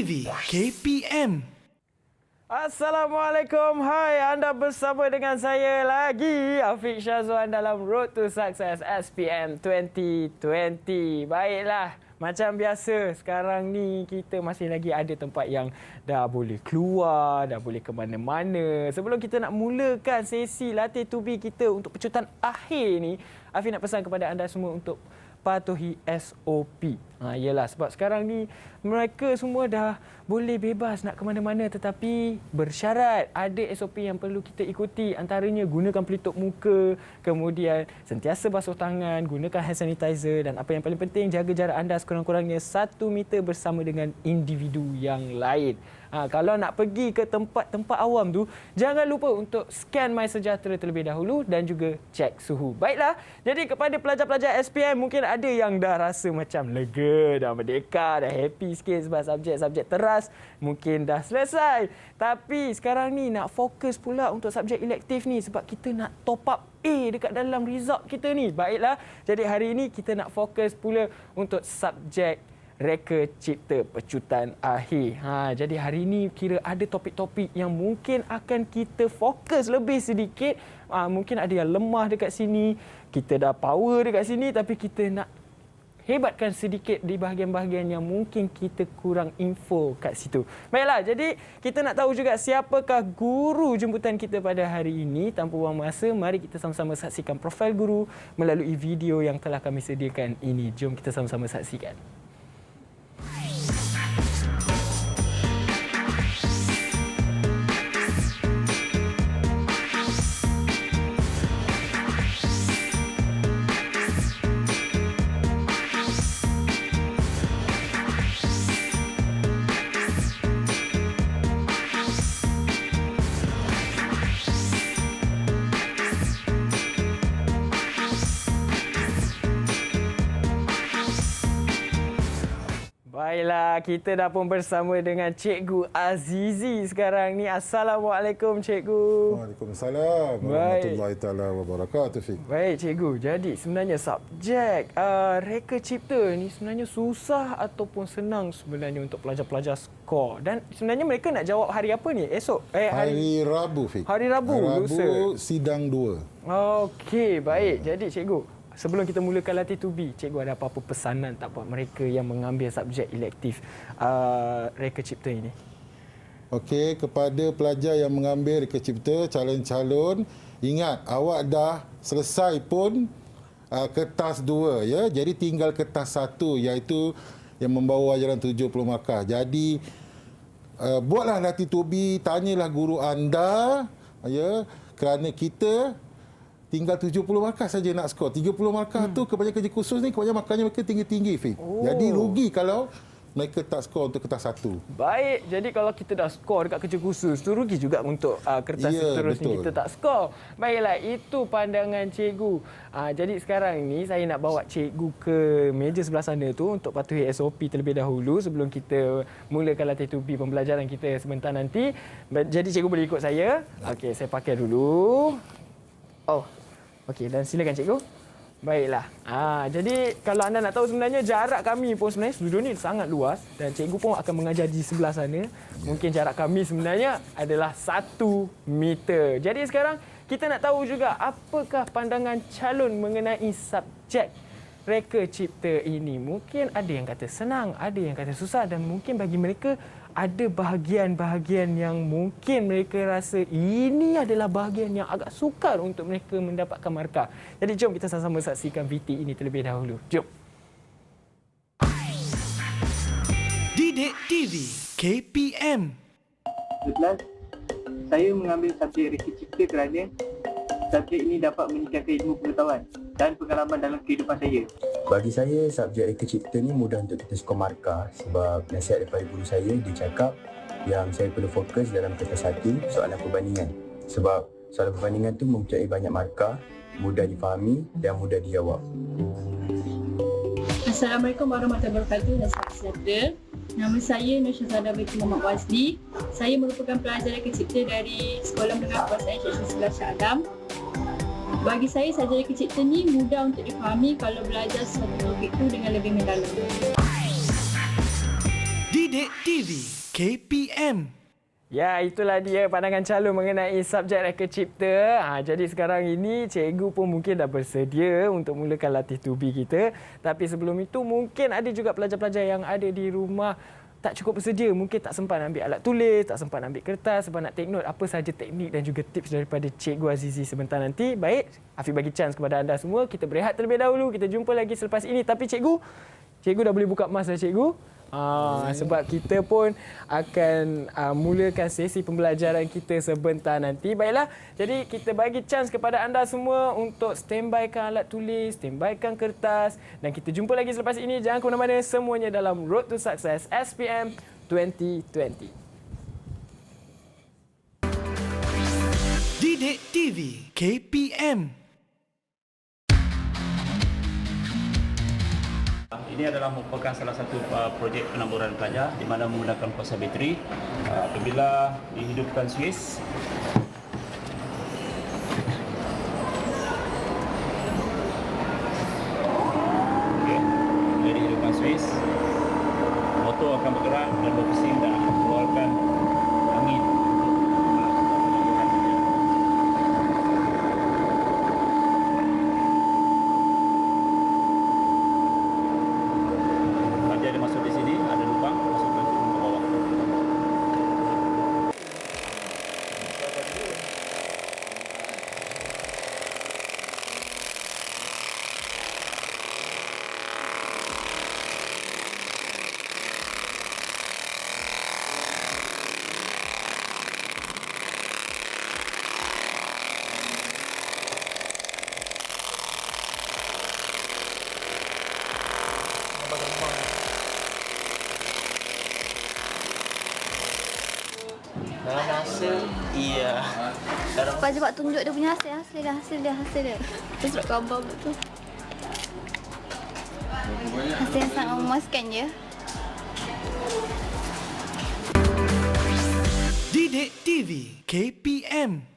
TV KPM. Assalamualaikum. Hai, anda bersama dengan saya lagi, Afiq Syazwan dalam Road to Success SPM 2020. Baiklah, macam biasa sekarang ni kita masih lagi ada tempat yang dah boleh keluar, dah boleh ke mana-mana. Sebelum kita nak mulakan sesi latih tubi kita untuk pecutan akhir ni, Afiq nak pesan kepada anda semua untuk patuhi SOP. Yalah, sebab sekarang ni mereka semua dah boleh bebas nak ke mana-mana, tetapi bersyarat ada SOP yang perlu kita ikuti. Antaranya gunakan pelitup muka, kemudian sentiasa basuh tangan, gunakan hand sanitizer, dan apa yang paling penting, jaga jarak anda sekurang-kurangnya 1 meter bersama dengan individu yang lain. Kalau nak pergi ke tempat-tempat awam tu, jangan lupa untuk scan MySejahtera terlebih dahulu dan juga cek suhu. Baiklah, jadi kepada pelajar-pelajar SPM, mungkin ada yang dah rasa macam lega, dah merdeka, dah happy sikit sebab subjek-subjek teras mungkin dah selesai. Tapi sekarang ni nak fokus pula untuk subjek elektif ni sebab kita nak top up A dekat dalam result kita ni. Baiklah, jadi hari ini kita nak fokus pula untuk subjek Reka Cipta Pecutan Akhir. Jadi hari ini kira ada topik-topik yang mungkin akan kita fokus lebih sedikit. Mungkin ada yang lemah dekat sini, kita dah power dekat sini, tapi kita nak hebatkan sedikit di bahagian-bahagian yang mungkin kita kurang info kat situ. Baiklah, jadi kita nak tahu juga siapakah guru jemputan kita pada hari ini. Tanpa buang masa, mari kita sama-sama saksikan profil guru melalui video yang telah kami sediakan ini. Jom kita sama-sama saksikan. Baiklah, kita dah pun bersama dengan Cikgu Azizi sekarang ni. Assalamualaikum, Cikgu. Waalaikumsalam warahmatullahi taala wabarakatuh. Baik, Cikgu. Jadi sebenarnya subjek Reka Cipta ni sebenarnya susah ataupun senang sebenarnya untuk pelajar-pelajar skor? Dan sebenarnya mereka nak jawab hari apa ni? Esok? Hari Rabu, Fik. Hari Rabu, lusa. Sidang 2. Okey, baik. Jadi Cikgu, sebelum kita mulakan latih tubi, Cikgu ada apa-apa pesanan tak buat mereka yang mengambil subjek elektif Reka Cipta ini? Okey, kepada pelajar yang mengambil Reka Cipta, calon-calon, ingat awak dah selesai pun kertas 2 ya. Jadi tinggal kertas 1 iaitu yang membawa ajaran 70 markah. Jadi buatlah latih tubi, tanyalah guru anda ya, kerana kita tinggal 70 markah saja nak skor. 30 markah tu kebanyakan kerja khusus ni kebanyakan markahnya mereka tinggi-tinggi, Fik. Jadi rugi kalau mereka tak skor untuk kertas 1. Baik, jadi kalau kita dah skor dekat kerja khusus tu, rugi juga untuk kertas seterusnya kita tak skor. Baiklah, itu pandangan Cikgu. Jadi sekarang ni saya nak bawa Cikgu ke meja sebelah sana tu untuk patuhi SOP terlebih dahulu sebelum kita mulakan latih tubi pembelajaran kita sebentar nanti. Jadi Cikgu boleh ikut saya. Okey, saya pakai dulu. Okey, dan silakan Cikgu. Baiklah. Jadi kalau anda nak tahu sebenarnya jarak kami pun sebenarnya studio ni sangat luas dan Cikgu pun akan mengajar di sebelah sana. Mungkin jarak kami sebenarnya adalah 1 meter. Jadi sekarang kita nak tahu juga apakah pandangan calon mengenai subjek Reka Cipta ini. Mungkin ada yang kata senang, ada yang kata susah, dan mungkin bagi mereka ada bahagian-bahagian yang mungkin mereka rasa ini adalah bahagian yang agak sukar untuk mereka mendapatkan markah. Jadi jom kita sama-sama saksikan VT ini terlebih dahulu. Jom. Didik TV KPM. Kebetulan saya mengambil subjek Reka Cipta kerana subjek ini dapat meningkatkan ilmu pengetahuan dan pengalaman dalam kehidupan saya. Bagi saya, subjek Reka Cipta ni mudah untuk kita skor markah sebab nasihat daripada guru saya, dia cakap yang saya perlu fokus dalam kertas 1, soalan perbandingan. Sebab soalan perbandingan tu mempunyai banyak markah, mudah difahami dan mudah dijawab. Assalamualaikum warahmatullahi wabarakatuh dan salam sejahtera. Nama saya Nur Syazada binti Muhammad Wazli. Saya merupakan pelajar Reka Cipta dari Sekolah Menengah Kuasaan Syekh Syazli Shah Alam. Bagi saya, subjek Reka Cipta ni mudah untuk difahami kalau belajar suatu topik itu dengan lebih mendalam. Didik TV KPM. Ya, itulah dia pandangan calon mengenai subjek reka cipta. Jadi sekarang ini cikgu pun mungkin dah bersedia untuk mulakan latih tubi kita. Tapi sebelum itu mungkin ada juga pelajar-pelajar yang ada di rumah tak cukup bersedia. Mungkin tak sempat nak ambil alat tulis, tak sempat nak ambil kertas, sebab nak take note apa sahaja teknik dan juga tips daripada Cikgu Azizi sebentar nanti. Baik, Afiq bagi chance kepada anda semua. Kita berehat terlebih dahulu. Kita jumpa lagi selepas ini. Tapi cikgu dah boleh buka mas dah cikgu. Sebab kita pun akan mulakan sesi pembelajaran kita sebentar nanti. Baiklah, jadi kita bagi chance kepada anda semua untuk standbykan alat tulis, standbykan kertas. Dan kita jumpa lagi selepas ini. Jangan ke mana-mana, semuanya dalam Road to Success SPM 2020. Didik TV KPM. Ini adalah merupakan salah satu projek penamburan pelajar di mana menggunakan kuasa bateri. Apabila dihidupkan Swiss, bila dihidupkan Swiss, motor akan bergerak dan berpusing dan akan mengeluarkan angin. Dalam hasil, iya. Pak cepat tunjuk dia punya hasil dia. Terus surat khabar betul. Hasil yang sangat memuaskan je. Didik TV KPM.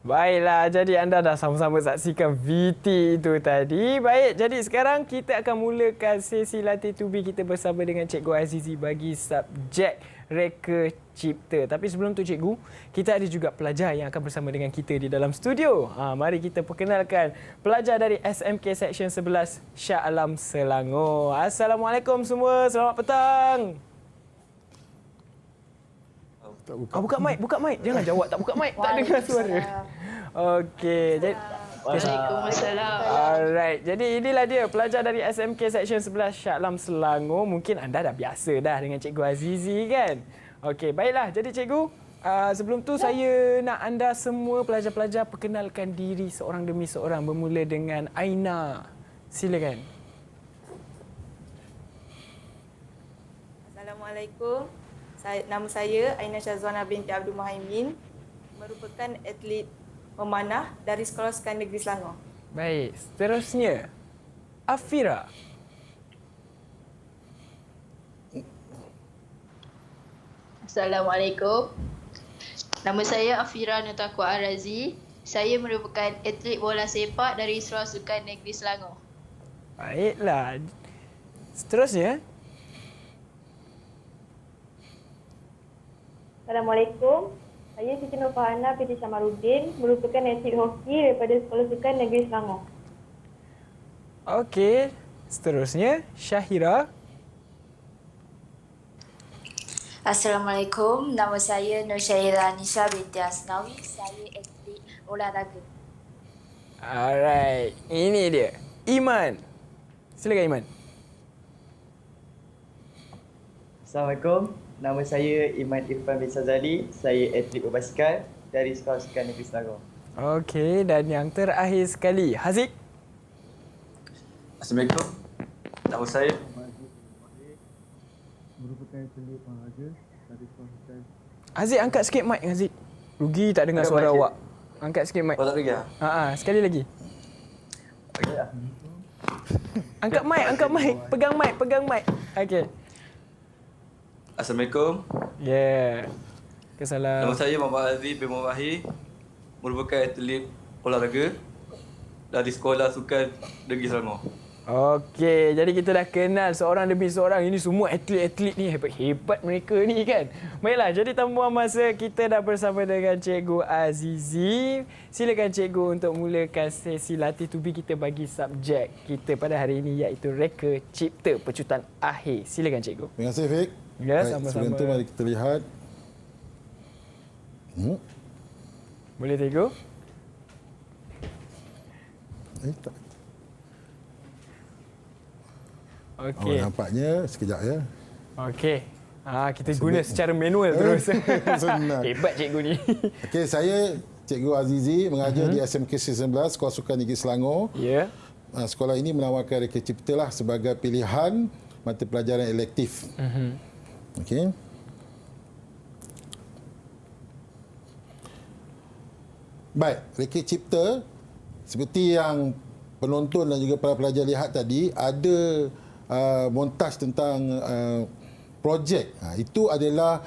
Baiklah, jadi anda dah sama-sama saksikan VT itu tadi. Baik, jadi sekarang kita akan mulakan sesi latih tubi kita bersama dengan Cikgu Azizi bagi subjek reka cipta. Tapi sebelum tu cikgu, kita ada juga pelajar yang akan bersama dengan kita di dalam studio. Mari kita perkenalkan pelajar dari SMK Seksyen 11 Shah Alam Selangor. Assalamualaikum semua, selamat petang. Buka mic. Jangan jawab tak buka mic. Tak dengar suara. Okey. Jadi Waalaikumsalam. Alright. Jadi inilah dia pelajar dari SMK Seksyen 11 Shah Alam Selangor. Mungkin anda dah biasa dah dengan Cikgu Azizi kan? Okey, baiklah. Jadi cikgu, sebelum tu saya nak anda semua pelajar-pelajar perkenalkan diri seorang demi seorang, bermula dengan Aina. Silakan. Assalamualaikum. Nama saya Aina Syazwana binti Abdul Muhaimin, merupakan atlet memanah dari Sekolah Sukan Negeri Selangor. Baik, seterusnya Afira. Assalamualaikum. Nama saya Afira Nurtaqwa Arazi. Saya merupakan atlet bola sepak dari Sekolah Sukan Negeri Selangor. Baiklah. Seterusnya Assalamualaikum. Saya Siti Nurfahana binti Syamaruddin, merupakan atlet hoki daripada Sekolah Sukan Negeri Selangor. okey. Seterusnya Syahira. Assalamualaikum. Nama saya Nur Syahira Nisha binti Asnawi. Saya atlet olahraga. Alright. Ini dia. Iman. Silakan Iman. Assalamualaikum. Nama saya Iman Irfan bin Sazali. Saya atlet berbasikal dari Sekolah Sukan Negeri Selangor. Okey, dan yang terakhir sekali, Haziq. Assalamualaikum. Nama saya merupakan atlet olahraga dari Sekolah Sukan. Haziq, angkat sikit mic Haziq. Rugi tak dengar suara awak. Angkat sikit mic. Oh, tak dengar? Sekali lagi. Okey. Angkat mic. Pegang mic. Okey. Assalamualaikum. Yeah. Kesalam. Nama saya Muhammad Aziz bin Muhammad, merupakan atlet olahraga dari Sekolah Sukan Negeri Selangor. Okey, jadi kita dah kenal seorang demi seorang. Ini semua atlet-atlet ni, hebat-hebat mereka ni kan. Baiklah, jadi tanpa buang masa, kita dah bersama dengan Cikgu Azizi. Silakan Cikgu untuk mulakan sesi latih tubi kita bagi subjek kita pada hari ini, iaitu Reka Cipta Pecutan Akhir. Silakan Cikgu. Terima kasih, Fik. Ya, Baik, sama-sama. sebelum itu mari kita lihat. Boleh Cikgu? Tak. Okey. Nampaknya sekejap ya. Okey. Kita guna secara manual terus. Senang. Hebat cikgu ni. Okey, saya Cikgu Azizi mengajar di SMK 19 Sekolah Sukan Negeri Selangor. Ya. Sekolah ini menawarkan Reka Cipta lah sebagai pilihan mata pelajaran elektif. Okey. Baik, Reka Cipta seperti yang penonton dan juga para pelajar lihat tadi, ada montaj tentang projek. Itu adalah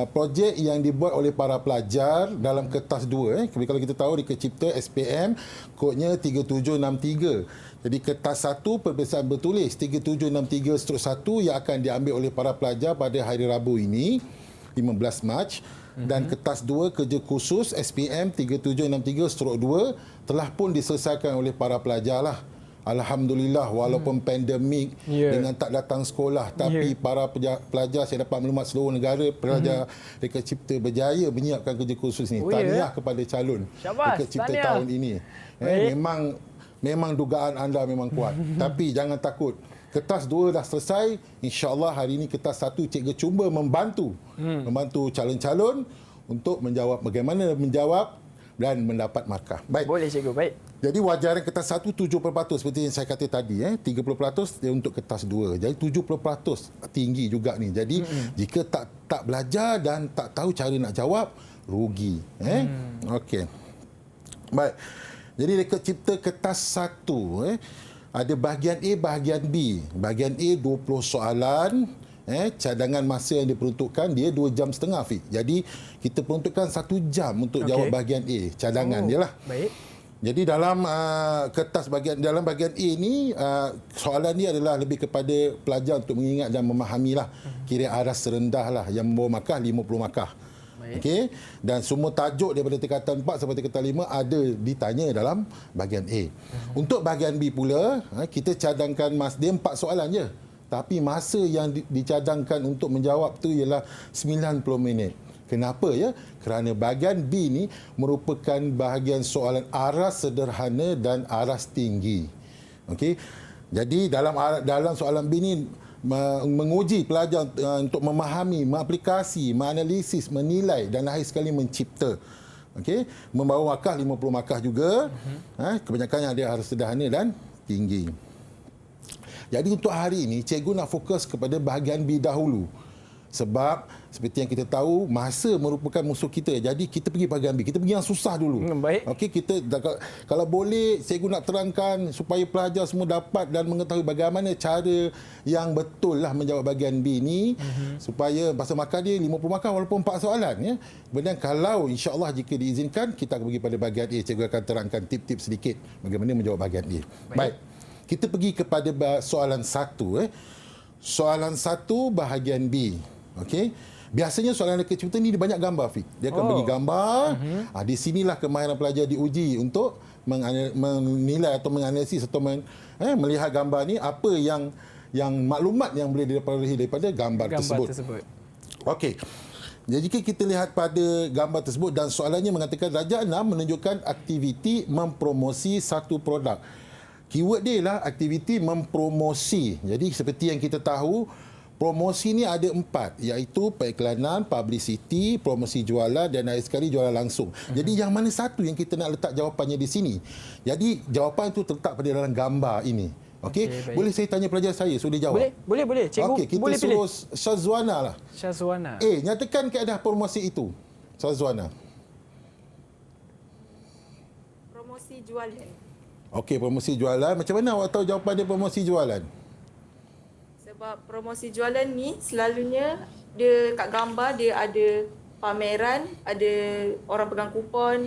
projek yang dibuat oleh para pelajar dalam kertas 2. Kalau kita tahu Reka Cipta SPM kodnya 3763. Jadi kertas 1 peperiksaan bertulis 3763/1 yang akan diambil oleh para pelajar pada hari Rabu ini 15 Mac. Dan kertas 2 kerja khusus SPM 3763/2 telah pun diselesaikan oleh para pelajar lah. Alhamdulillah, walaupun pandemik dengan tak datang sekolah, tapi para pelajar, saya dapat maklumat seluruh negara pelajar Reka Cipta berjaya menyiapkan kerja khusus ni. Tahniah kepada calon Reka Cipta tahun ini. Memang dugaan anda memang kuat. Tapi jangan takut. Kertas 2 dah selesai. InsyaAllah hari ini kertas 1 cikgu cuba membantu calon-calon untuk menjawab bagaimana menjawab dan mendapat markah. Baik. Boleh cikgu, baik. Jadi wajaran kertas 1 70% seperti yang saya kata tadi, 30% dia untuk kertas 2. Jadi 70% tinggi juga ni. Jadi jika tak belajar dan tak tahu cara nak jawab, rugi. Okey. Baik. Jadi Reka Cipta kertas 1 ada bahagian A, bahagian B. Bahagian A 20 soalan. Cadangan masa yang diperuntukkan dia 2 jam setengah, Fik. Jadi kita peruntukkan 1 jam untuk jawab bahagian A. Cadangan dia lah. Baik. Jadi dalam dalam bahagian A ni, soalan ni adalah lebih kepada pelajar untuk mengingat dan memahami lah. Kira aras rendah lah yang membawa markah 50 markah. Okey, dan semua tajuk daripada tingkatan 4 sampai tingkatan 5 ada ditanya dalam bahagian A. Untuk bahagian B pula, kita cadangkan dia 4 soalan je. Tapi masa yang dicadangkan untuk menjawab tu ialah 90 minit. Kenapa ya? Kerana bahagian B ni merupakan bahagian soalan aras sederhana dan aras tinggi. Okey. Jadi dalam soalan B ni menguji pelajar untuk memahami, mengaplikasi, menganalisis, menilai dan akhir sekali mencipta. Okey, membawa markah 50 markah juga. Kebanyakannya ada aras sederhana dan tinggi. Jadi untuk hari ini cikgu nak fokus kepada bahagian B dahulu. Sebab seperti yang kita tahu, masa merupakan musuh kita. Jadi kita pergi bahagian B. Kita pergi yang susah dulu. Baik. Okey, kalau boleh cikgu nak terangkan supaya pelajar semua dapat dan mengetahui bagaimana cara yang betul lah menjawab bahagian B ni, supaya pasal markah dia 50 markah walaupun 4 soalan ya. Kemudian kalau insya-Allah jika diizinkan kita akan pergi pada bahagian A. Cikgu akan terangkan tip-tip sedikit bagaimana menjawab bahagian A. Baik. Kita pergi kepada soalan 1 Soalan 1 bahagian B. Okey. Biasanya soalan Reka Cipta ni dia banyak gambar, Fik. Dia akan bagi gambar. Di sinilah kemahiran pelajar diuji untuk menilai atau menganalisis atau melihat gambar ni apa yang maklumat yang boleh diperoleh daripada gambar tersebut. Okey. Jadi jika kita lihat pada gambar tersebut dan soalannya mengatakan darjah 6 menunjukkan aktiviti mempromosi satu produk. Keyword dia ialah aktiviti mempromosi. Jadi seperti yang kita tahu, promosi ni ada 4, iaitu periklanan, publicity, promosi jualan dan akhir sekali jualan langsung. Jadi yang mana satu yang kita nak letak jawapannya di sini? Jadi jawapan itu terletak pada dalam gambar ini. Okey, boleh saya tanya pelajar saya sudah jawab? Boleh. Cikgu okey, kita boleh suruh pilih. Syazwana lah. Syazwana. Nyatakan kaedah promosi itu. Syazwana. Promosi jualan. Okey, promosi jualan. Macam mana awak tahu jawapan dia promosi jualan? Sebab promosi jualan ni selalunya dia kat gambar dia ada pameran, ada orang pegang kupon,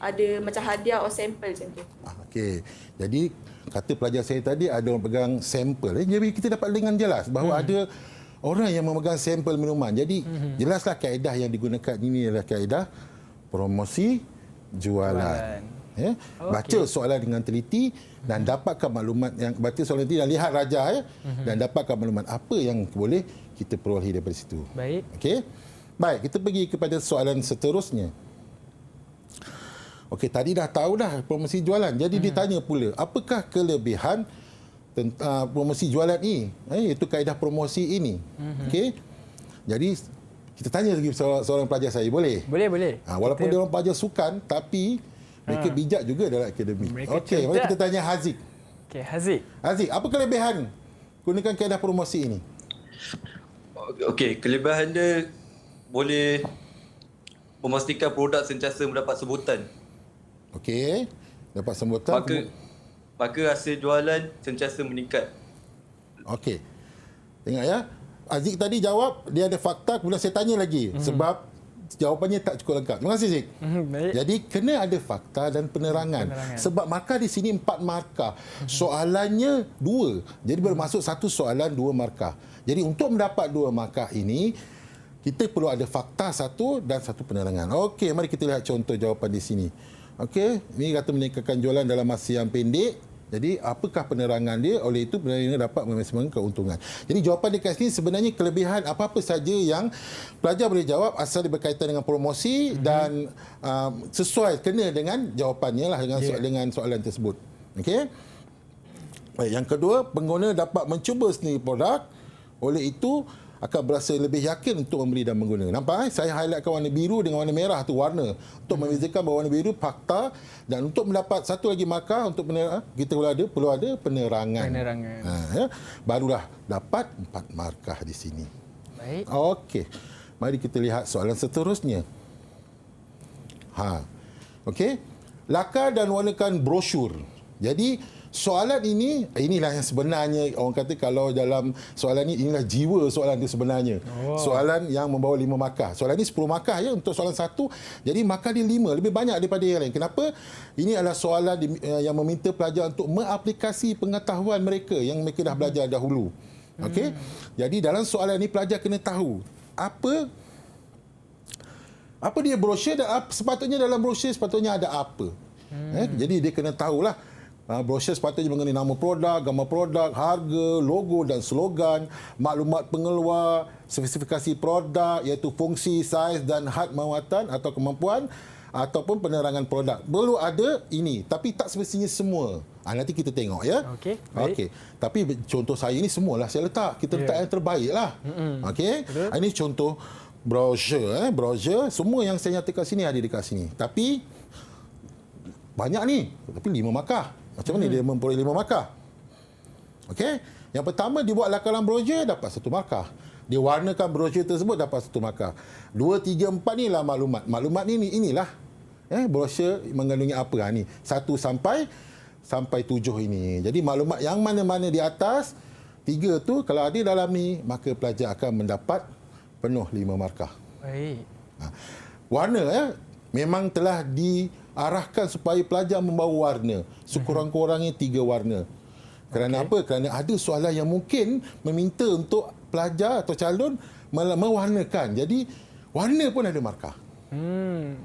ada macam hadiah atau sampel macam tu. Okey. Jadi kata pelajar saya tadi ada orang pegang sampel. Jadi kita dapat dengan jelas bahawa ada orang yang memegang sampel minuman. Jadi jelaslah kaedah yang digunakan ini adalah kaedah promosi jualan. Ya. Baca soalan dengan teliti dan dapatkan maklumat yang baca soalan teliti dan lihat Raja dan dapatkan maklumat apa yang boleh kita perolehi daripada situ. Baik. Okey. Baik, kita pergi kepada soalan seterusnya. Okey, tadi dah tahu dah promosi jualan. Jadi ditanya pula, apakah kelebihan tentang promosi jualan ini? Iaitu kaedah promosi ini. Okey. Jadi kita tanya lagi seorang pelajar saya, boleh? Boleh. Walaupun dia orang pelajar sukan, tapi mereka bijak juga dalam akademik. Okey, mari kita tanya Haziq. Okey, Haziq. Haziq, apa kelebihan gunakan kaedah promosi ini? Okey, kelebihan dia boleh memastikan produk sentiasa mendapat sebutan. Okey, dapat sambutan. Maka hasil jualan sentiasa meningkat. Okey. Tengok ya. Aziz tadi jawab, dia ada fakta, kemudian saya tanya lagi. Sebab jawapannya tak cukup lengkap. Terima kasih, Zik. Jadi, kena ada fakta dan penerangan. Sebab markah di sini 4 markah. Soalannya 2. Jadi, bermaksud 1 soalan, 2 markah. Jadi, untuk mendapat 2 markah ini, kita perlu ada fakta 1 dan 1 penerangan. Okey, mari kita lihat contoh jawapan di sini. Okey, ini kata meningkatkan jualan dalam masa yang pendek. Jadi, apakah penerangan dia? Oleh itu, penerangan ini dapat memaksimumkan keuntungan. Jadi, jawapan di kat sini sebenarnya kelebihan apa-apa saja yang pelajar boleh jawab asal dia berkaitan dengan promosi dan sesuai, kena dengan jawapannya lah dengan soalan tersebut. Okey. Baik, yang kedua, pengguna dapat mencuba sendiri produk. Oleh itu, akan berasa lebih yakin untuk membeli dan mengguna. Nampak? Saya highlightkan warna biru dengan warna merah tu warna untuk membezakan bahawa warna biru fakta, dan untuk mendapat satu lagi markah untuk penerangan, kita perlu ada penerangan. Ya, barulah dapat 4 markah di sini. Baik. Okey. Mari kita lihat soalan seterusnya. Okey. Lakar dan warnakan brosur. Jadi soalan ini, inilah yang sebenarnya orang kata kalau dalam soalan ini, inilah jiwa soalan itu sebenarnya. Soalan yang membawa 5 markah. Soalan ini 10 markah ya untuk soalan 1. Jadi markah dia 5, lebih banyak daripada yang lain. Kenapa? Ini adalah soalan yang meminta pelajar untuk mengaplikasi pengetahuan mereka yang mereka dah belajar dahulu. Okey? Jadi dalam soalan ini pelajar kena tahu apa dia brosur dan sepatutnya dalam brosur sepatutnya ada apa. Jadi dia kena tahulah. Brosur sepatutnya mengenai nama produk, gambar produk, harga, logo dan slogan, maklumat pengeluar, spesifikasi produk iaitu fungsi, saiz dan had muatan atau kemampuan ataupun penerangan produk. Perlu ada ini, tapi tak semestinya semua. Nanti kita tengok ya. Okey. Tapi contoh saya ini semualah saya letak. Kita letak yang terbaik lah. Okey. Ini contoh brosur. Brosur, semua yang saya nyatakan sini ada dekat sini. Tapi banyak ni. Tapi 5 markah. Macam mana dia memperoleh 5 markah? Okey. Yang pertama, dibuat lakaran brosur, dapat 1 markah. Dia warnakan brosur tersebut, dapat 1 markah. 2, 3, 4 ni lah maklumat. Maklumat ni inilah. Brosur mengandungi apa? Ni 1 sampai 7 ini. Jadi maklumat yang mana-mana di atas 3 tu, kalau ada dalam ni, maka pelajar akan mendapat penuh 5 markah. Baik. Warna memang telah diarahkan supaya pelajar membawa warna. Sekurang-kurangnya 3 warna. Kerana apa? Kerana ada soalan yang mungkin meminta untuk pelajar atau calon mewarnakan. Jadi, warna pun ada markah.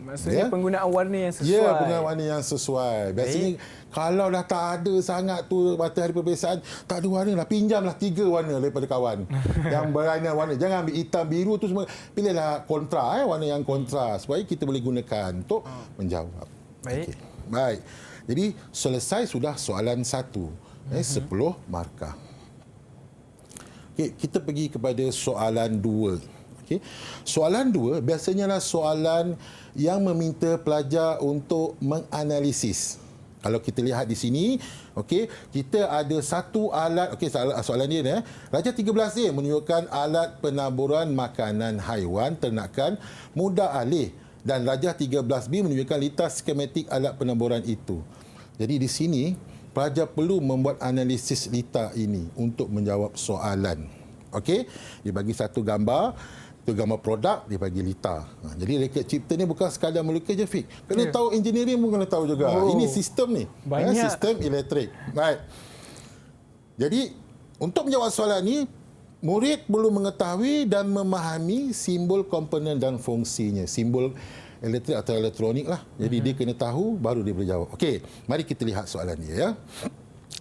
Maksudnya penggunaan warna yang sesuai. Ya, penggunaan warna yang sesuai. Biasanya kalau dah tak ada sangat tu matahari perbezaan, tak ada warna lah, pinjamlah 3 warna daripada kawan yang berlainan warna. Jangan ambil hitam, biru tu semua. Pilihlah kontra, warna yang kontra supaya kita boleh gunakan untuk menjawab. Baik. Okay. Baik. Jadi selesai sudah soalan 1. 10 markah. Okay, kita pergi kepada soalan 2. Okay. Soalan 2 biasanya adalah soalan yang meminta pelajar untuk menganalisis. Kalau kita lihat di sini, okey, kita ada satu alat, okey, soalan dia Raja 13A menunjukkan alat penaburan makanan haiwan ternakan mudah alih, dan Raja 13B menunjukkan litas skematik alat penaburan itu. Jadi di sini pelajar perlu membuat analisis litar ini untuk menjawab soalan. Okey, dia bagi satu gambar. Tu gambar produk, dia bagi lita. Jadi reka cipta ni bukan sekadar melukis je, Fik. Kena tahu engineering pun kena tahu juga. Ini sistem ni. Banyak. Sistem elektrik. Baik. Jadi, untuk menjawab soalan ni, murid perlu mengetahui dan memahami simbol komponen dan fungsinya. Simbol elektrik atau elektronik lah. Jadi, dia kena tahu, baru dia boleh jawab. Okey, mari kita lihat soalan dia, ya.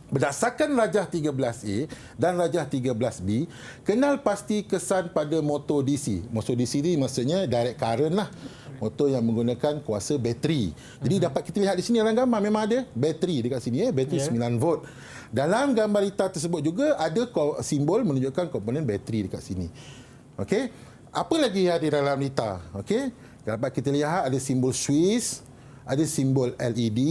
Berdasarkan rajah 13A dan rajah 13B, kenal pasti kesan pada motor DC. Motor DC ni maksudnya direct current lah. Motor yang menggunakan kuasa bateri. Jadi dapat kita lihat di sini dalam gambar memang ada bateri dekat sini, bateri 9 volt. Dalam gambar lita tersebut juga ada simbol menunjukkan komponen bateri dekat sini. Okey. Apa lagi yang ada dalam lita? Okey. Dapat kita lihat ada simbol Swiss, ada simbol LED,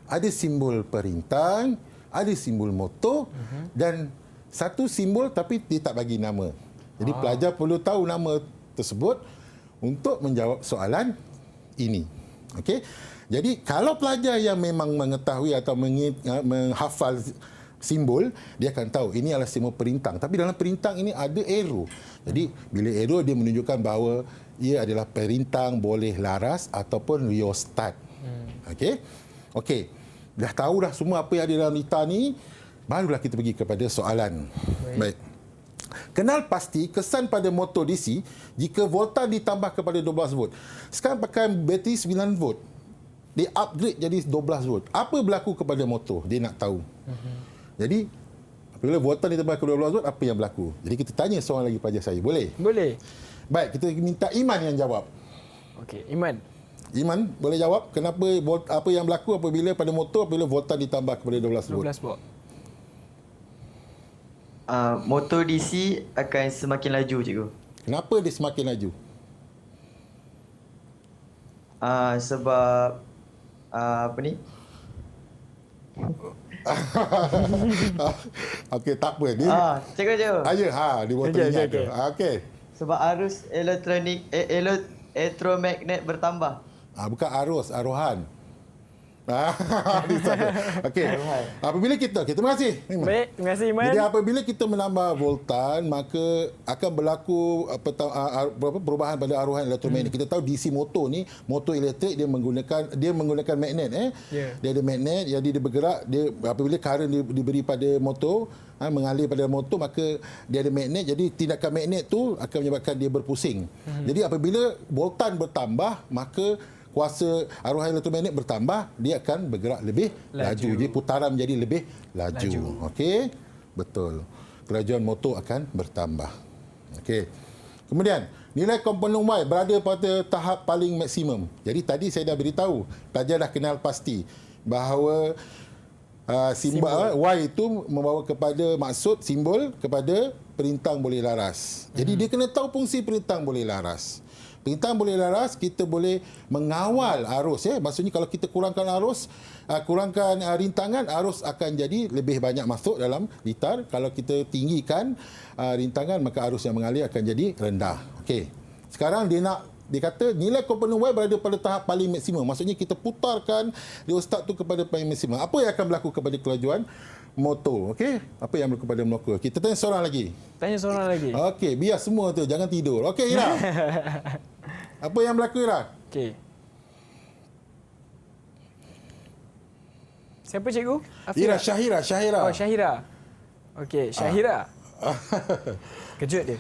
ada simbol perintang, ada simbol motor dan satu simbol tapi dia tak bagi nama. Jadi pelajar perlu tahu nama tersebut untuk menjawab soalan ini. Okey. Jadi kalau pelajar yang memang mengetahui atau menghafal simbol, dia akan tahu ini adalah simbol perintang. Tapi dalam perintang ini ada arrow. Jadi bila arrow dia menunjukkan bahawa ia adalah perintang boleh laras ataupun rheostat. Okey. Okey. Dah tahu dah semua apa yang ada dalam lita ni, barulah kita pergi kepada soalan. Baik. Kenal pasti kesan pada motor DC jika voltan ditambah kepada 12 volt. Sekarang pakai bateri 9 volt. Dia upgrade jadi 12 volt. Apa berlaku kepada motor? Dia nak tahu. Jadi, apabila voltan ditambah kepada 12 volt, apa yang berlaku? Jadi kita tanya soalan lagi pada saya. Boleh? Boleh. Baik, kita minta Iman yang jawab. Okey, Iman. Iman boleh jawab kenapa apa yang berlaku apabila pada motor apabila voltan ditambah kepada 12 volt? 12 volt. Motor DC akan semakin laju, cikgu. Kenapa dia semakin laju? Sebab apa ni? Okey, tak apa ni. Cikgu. Ya, dia motor ingat tu. Okey. Sebab arus elektronik elektromagnet bertambah. Bukan arus, arohan. Okey. Apabila kita, terima kasih. Baik, terima kasih Iman. Jadi apabila kita menambah voltan, maka akan berlaku perubahan pada aruhan elektromagnet. Kita tahu DC motor ni, motor elektrik dia menggunakan magnet. Dia ada magnet, jadi dia bergerak. Dia apabila current diberi pada motor, mengalir pada motor, maka dia ada magnet. Jadi tindakan magnet tu akan menyebabkan dia berpusing. Jadi apabila voltan bertambah, maka kuasa aruhan elektromagnet bertambah, dia akan bergerak lebih laju. Jadi putaran menjadi lebih laju. Okey? Betul. Kelajuan motor akan bertambah. Okey. Kemudian, nilai komponen Y berada pada tahap paling maksimum. Jadi tadi saya dah beritahu, pelajar dah kenal pasti bahawa simbol Y itu membawa kepada maksud simbol kepada perintang boleh laras. Jadi dia kena tahu fungsi perintang boleh laras. Perintang boleh laras, kita boleh mengawal arus. Maksudnya kalau kita kurangkan arus, kurangkan rintangan, arus akan jadi lebih banyak masuk dalam litar. Kalau kita tinggikan rintangan, maka arus yang mengalir akan jadi rendah. Okey. Sekarang dia kata nilai komponen Y berada pada tahap paling maksimum. Maksudnya kita putarkan rheostat tu kepada paling maksimum. Apa yang akan berlaku kepada kelajuan motor? Okey? Apa yang berlaku pada motor? Kita tanya seorang lagi. Tanya seorang lagi. Okey, biar semua tu jangan tidur. Okey, Ira. Apa yang berlaku, Ira? Okey. Siapa cikgu? Ira, Syahira. Oh, Syahira. Okey, Syahira. Kejut dia.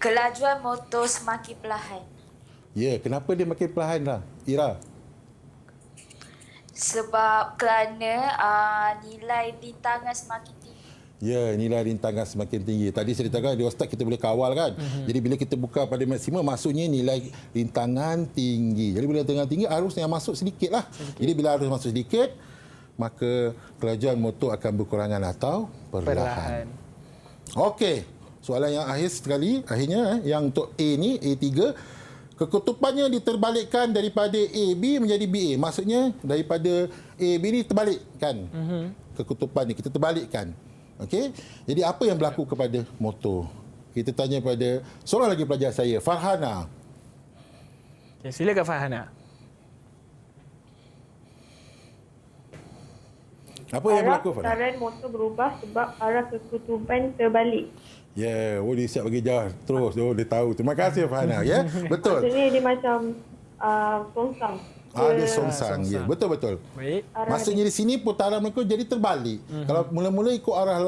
Kelajuan motor semakin perlahan. Ya, kenapa dia makin perlahan lah, Ira? Sebab kerana nilai rintangan semakin tinggi. Ya, nilai rintangan semakin tinggi. Tadi saya ceritakan rheostat kita boleh kawal kan. Jadi bila kita buka pada maksimum, maksudnya nilai rintangan tinggi. Jadi bila rintangan tinggi, arus yang masuk sedikit lah. Jadi bila arus masuk sedikit, maka kelajuan motor akan berkurangan atau perlahan. Okey. Soalan yang akhir sekali, akhirnya yang untuk A ni, A3, kekutupannya diterbalikkan daripada AB menjadi BA. Maksudnya daripada AB ni terbalikkan. Kekutupan ni kita terbalikkan. Okey. Jadi apa yang berlaku kepada motor? Kita tanya pada seorang lagi pelajar saya, Farhana. Okay, silakan Farhana. Apa yang berlaku, Farah? Putaran motor berubah sebab arah kekutuban terbalik. Ya, dia siap bagi jawab terus. Dia tahu. Terima kasih, Farah. Ya, betul. Maksudnya dia macam songsang. Dia songsang. Ya, betul-betul. Baik. Maksudnya di sini putaran mereka jadi terbalik. Kalau mula-mula ikut arah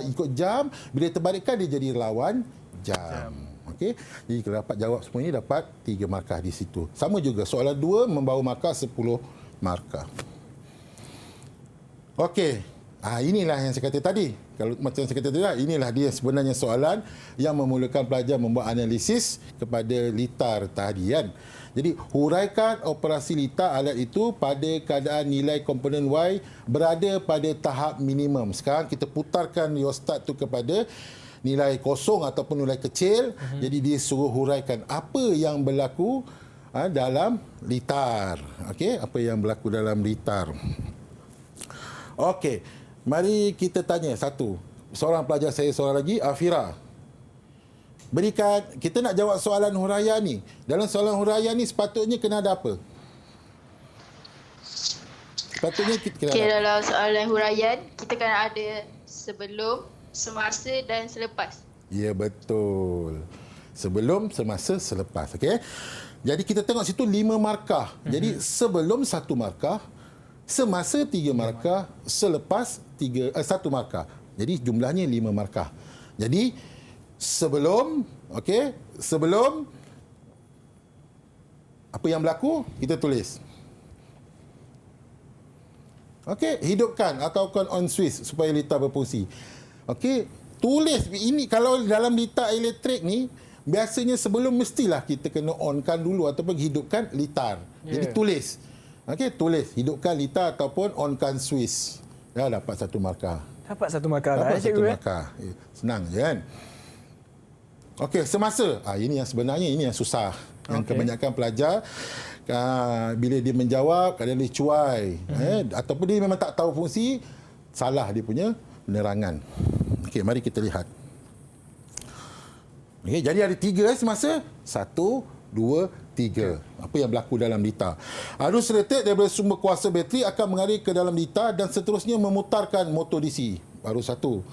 ikut jam, bila terbalikkan dia jadi lawan jam. Okey. Jadi kalau dapat jawab semua ini dapat 3 markah di situ. Sama juga soalan 2 membawa markah 10 markah. Okey. Inilah yang saya kata tadi. Kalau macam saya kata tadi, inilah dia sebenarnya soalan yang memulakan pelajar membuat analisis kepada litar tadi kan. Jadi huraikan operasi litar alat itu pada keadaan nilai komponen Y berada pada tahap minimum. Sekarang kita putarkan rheostat tu kepada nilai kosong ataupun nilai kecil. Jadi dia suruh huraikan apa yang berlaku dalam litar. Okey, apa yang berlaku dalam litar. Okey, mari kita tanya satu. Seorang pelajar saya seorang lagi, Afira. Berikan, kita nak jawab soalan huraian ni. Dalam soalan huraian ni sepatutnya kena ada apa? Sepatutnya kita kena ada. Dalam soalan huraian, kita kena ada sebelum, semasa dan selepas. Ya, betul. Sebelum, semasa, selepas. Okey. Jadi kita tengok situ 5 markah. Jadi sebelum 1 markah, semasa 3 markah, selepas 1 markah. Jadi jumlahnya 5 markah. Jadi sebelum, okey, sebelum apa yang berlaku kita tulis. Okey, hidupkan ataupun on switch supaya litar berfungsi. Okey, tulis ini kalau dalam litar elektrik ni biasanya sebelum mestilah kita kena onkan dulu ataupun hidupkan litar. Jadi tulis. Okey, tulis hidupkan litar ataupun onkan switch. Dah dapat 1 markah. Dapat 1 markah lah. Dapat 1 markah. Senang je kan? Okey, semasa. Ini yang sebenarnya ini yang susah. Yang kebanyakan pelajar bila dia menjawab kadang dia cuai ataupun dia memang tak tahu fungsi, salah dia punya penerangan. Okey, mari kita lihat. Okey, jadi ada 3 semasa. 1, 2, 3. Apa yang berlaku dalam litar? Arus elektrik daripada sumber kuasa bateri akan mengalir ke dalam litar dan seterusnya memutarkan motor DC. Baru 1.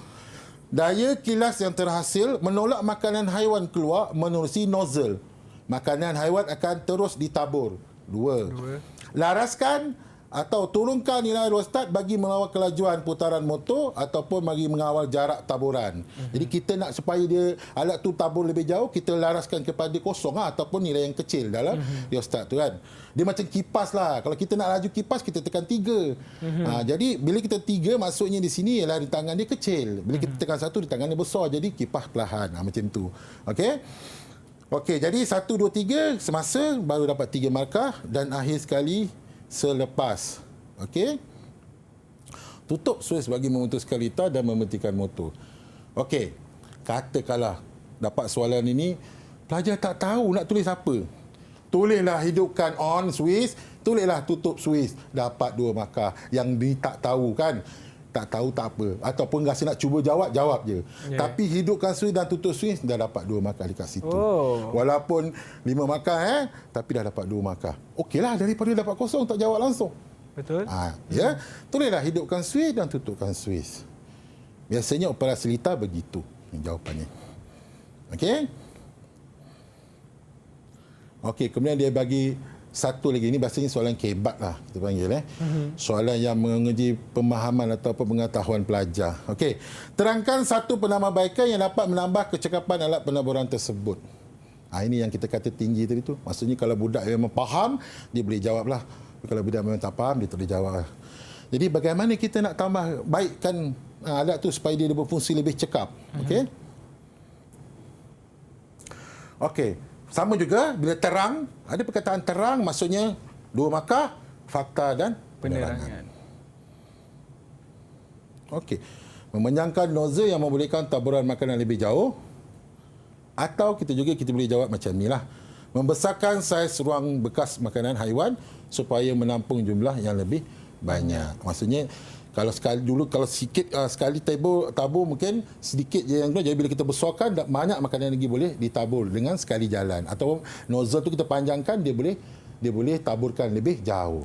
Daya kilas yang terhasil menolak makanan haiwan keluar menerusi nozzle. Makanan haiwan akan terus ditabur. 2. Laraskan atau turunkan nilai rheostat bagi mengawal kelajuan putaran motor ataupun bagi mengawal jarak taburan. Jadi kita nak supaya dia alat tu tabur lebih jauh, kita laraskan kepada kosong ataupun nilai yang kecil dalam rheostat tu kan. Dia macam kipas lah. Kalau kita nak laju kipas, kita tekan 3. Jadi bila kita 3, maksudnya di sini ialah di tangan dia kecil. Bila kita tekan 1, di tangan dia besar. Jadi kipas perlahan. Macam tu. Okey. Okey, jadi 1, 2, 3 semasa baru dapat 3 markah dan akhir sekali selepas. Okey. Tutup switch bagi memutuskan litar dan mematikan motor. Okey. Katakanlah dapat soalan ini, pelajar tak tahu nak tulis apa. Tulislah hidupkan on switch, tulislah tutup switch. Dapat 2 markah. Yang dia tak tahu kan. Tak tahu tak apa. Ataupun rasa nak cuba jawab, jawab je. Tapi hidupkan switch dan tutup switch dah dapat 2 markah dekat situ. Walaupun 5 markah tapi dah dapat 2 markah. Okeylah daripada dapat kosong tak jawab langsung. Betul. Ya. Tulislah hidupkan switch dan tutupkan switch. Biasanya operasi litar begitu jawapannya. Okey. Okey, kemudian dia bagi satu lagi, ini bahasanya soalan kebat lah kita panggil soalan yang menguji pemahaman atau pengetahuan pelajar. Okey, terangkan satu penambahbaikan yang dapat menambah kecekapan alat penaburan tersebut. Ini yang kita kata tinggi tadi tu. Maksudnya kalau budak memang faham, dia boleh jawab lah. Kalau budak memang tak faham, dia tak boleh jawab lah. Jadi bagaimana kita nak tambah baikkan alat tu supaya dia berfungsi lebih cekap. Okey. Okey. Sama juga bila terang, ada perkataan terang maksudnya 2 markah, fakta dan penerangan. Okey. Memanjangkan nozzle yang membolehkan taburan makanan lebih jauh, atau kita boleh jawab macam inilah. Membesarkan saiz ruang bekas makanan haiwan supaya menampung jumlah yang lebih banyak. Maksudnya kalau sekali tabur mungkin sedikit je yang keluar. Jadi bila kita besarkan banyak makanan lagi boleh ditabur dengan sekali jalan. Atau nozzle tu kita panjangkan, dia boleh dia boleh taburkan lebih jauh.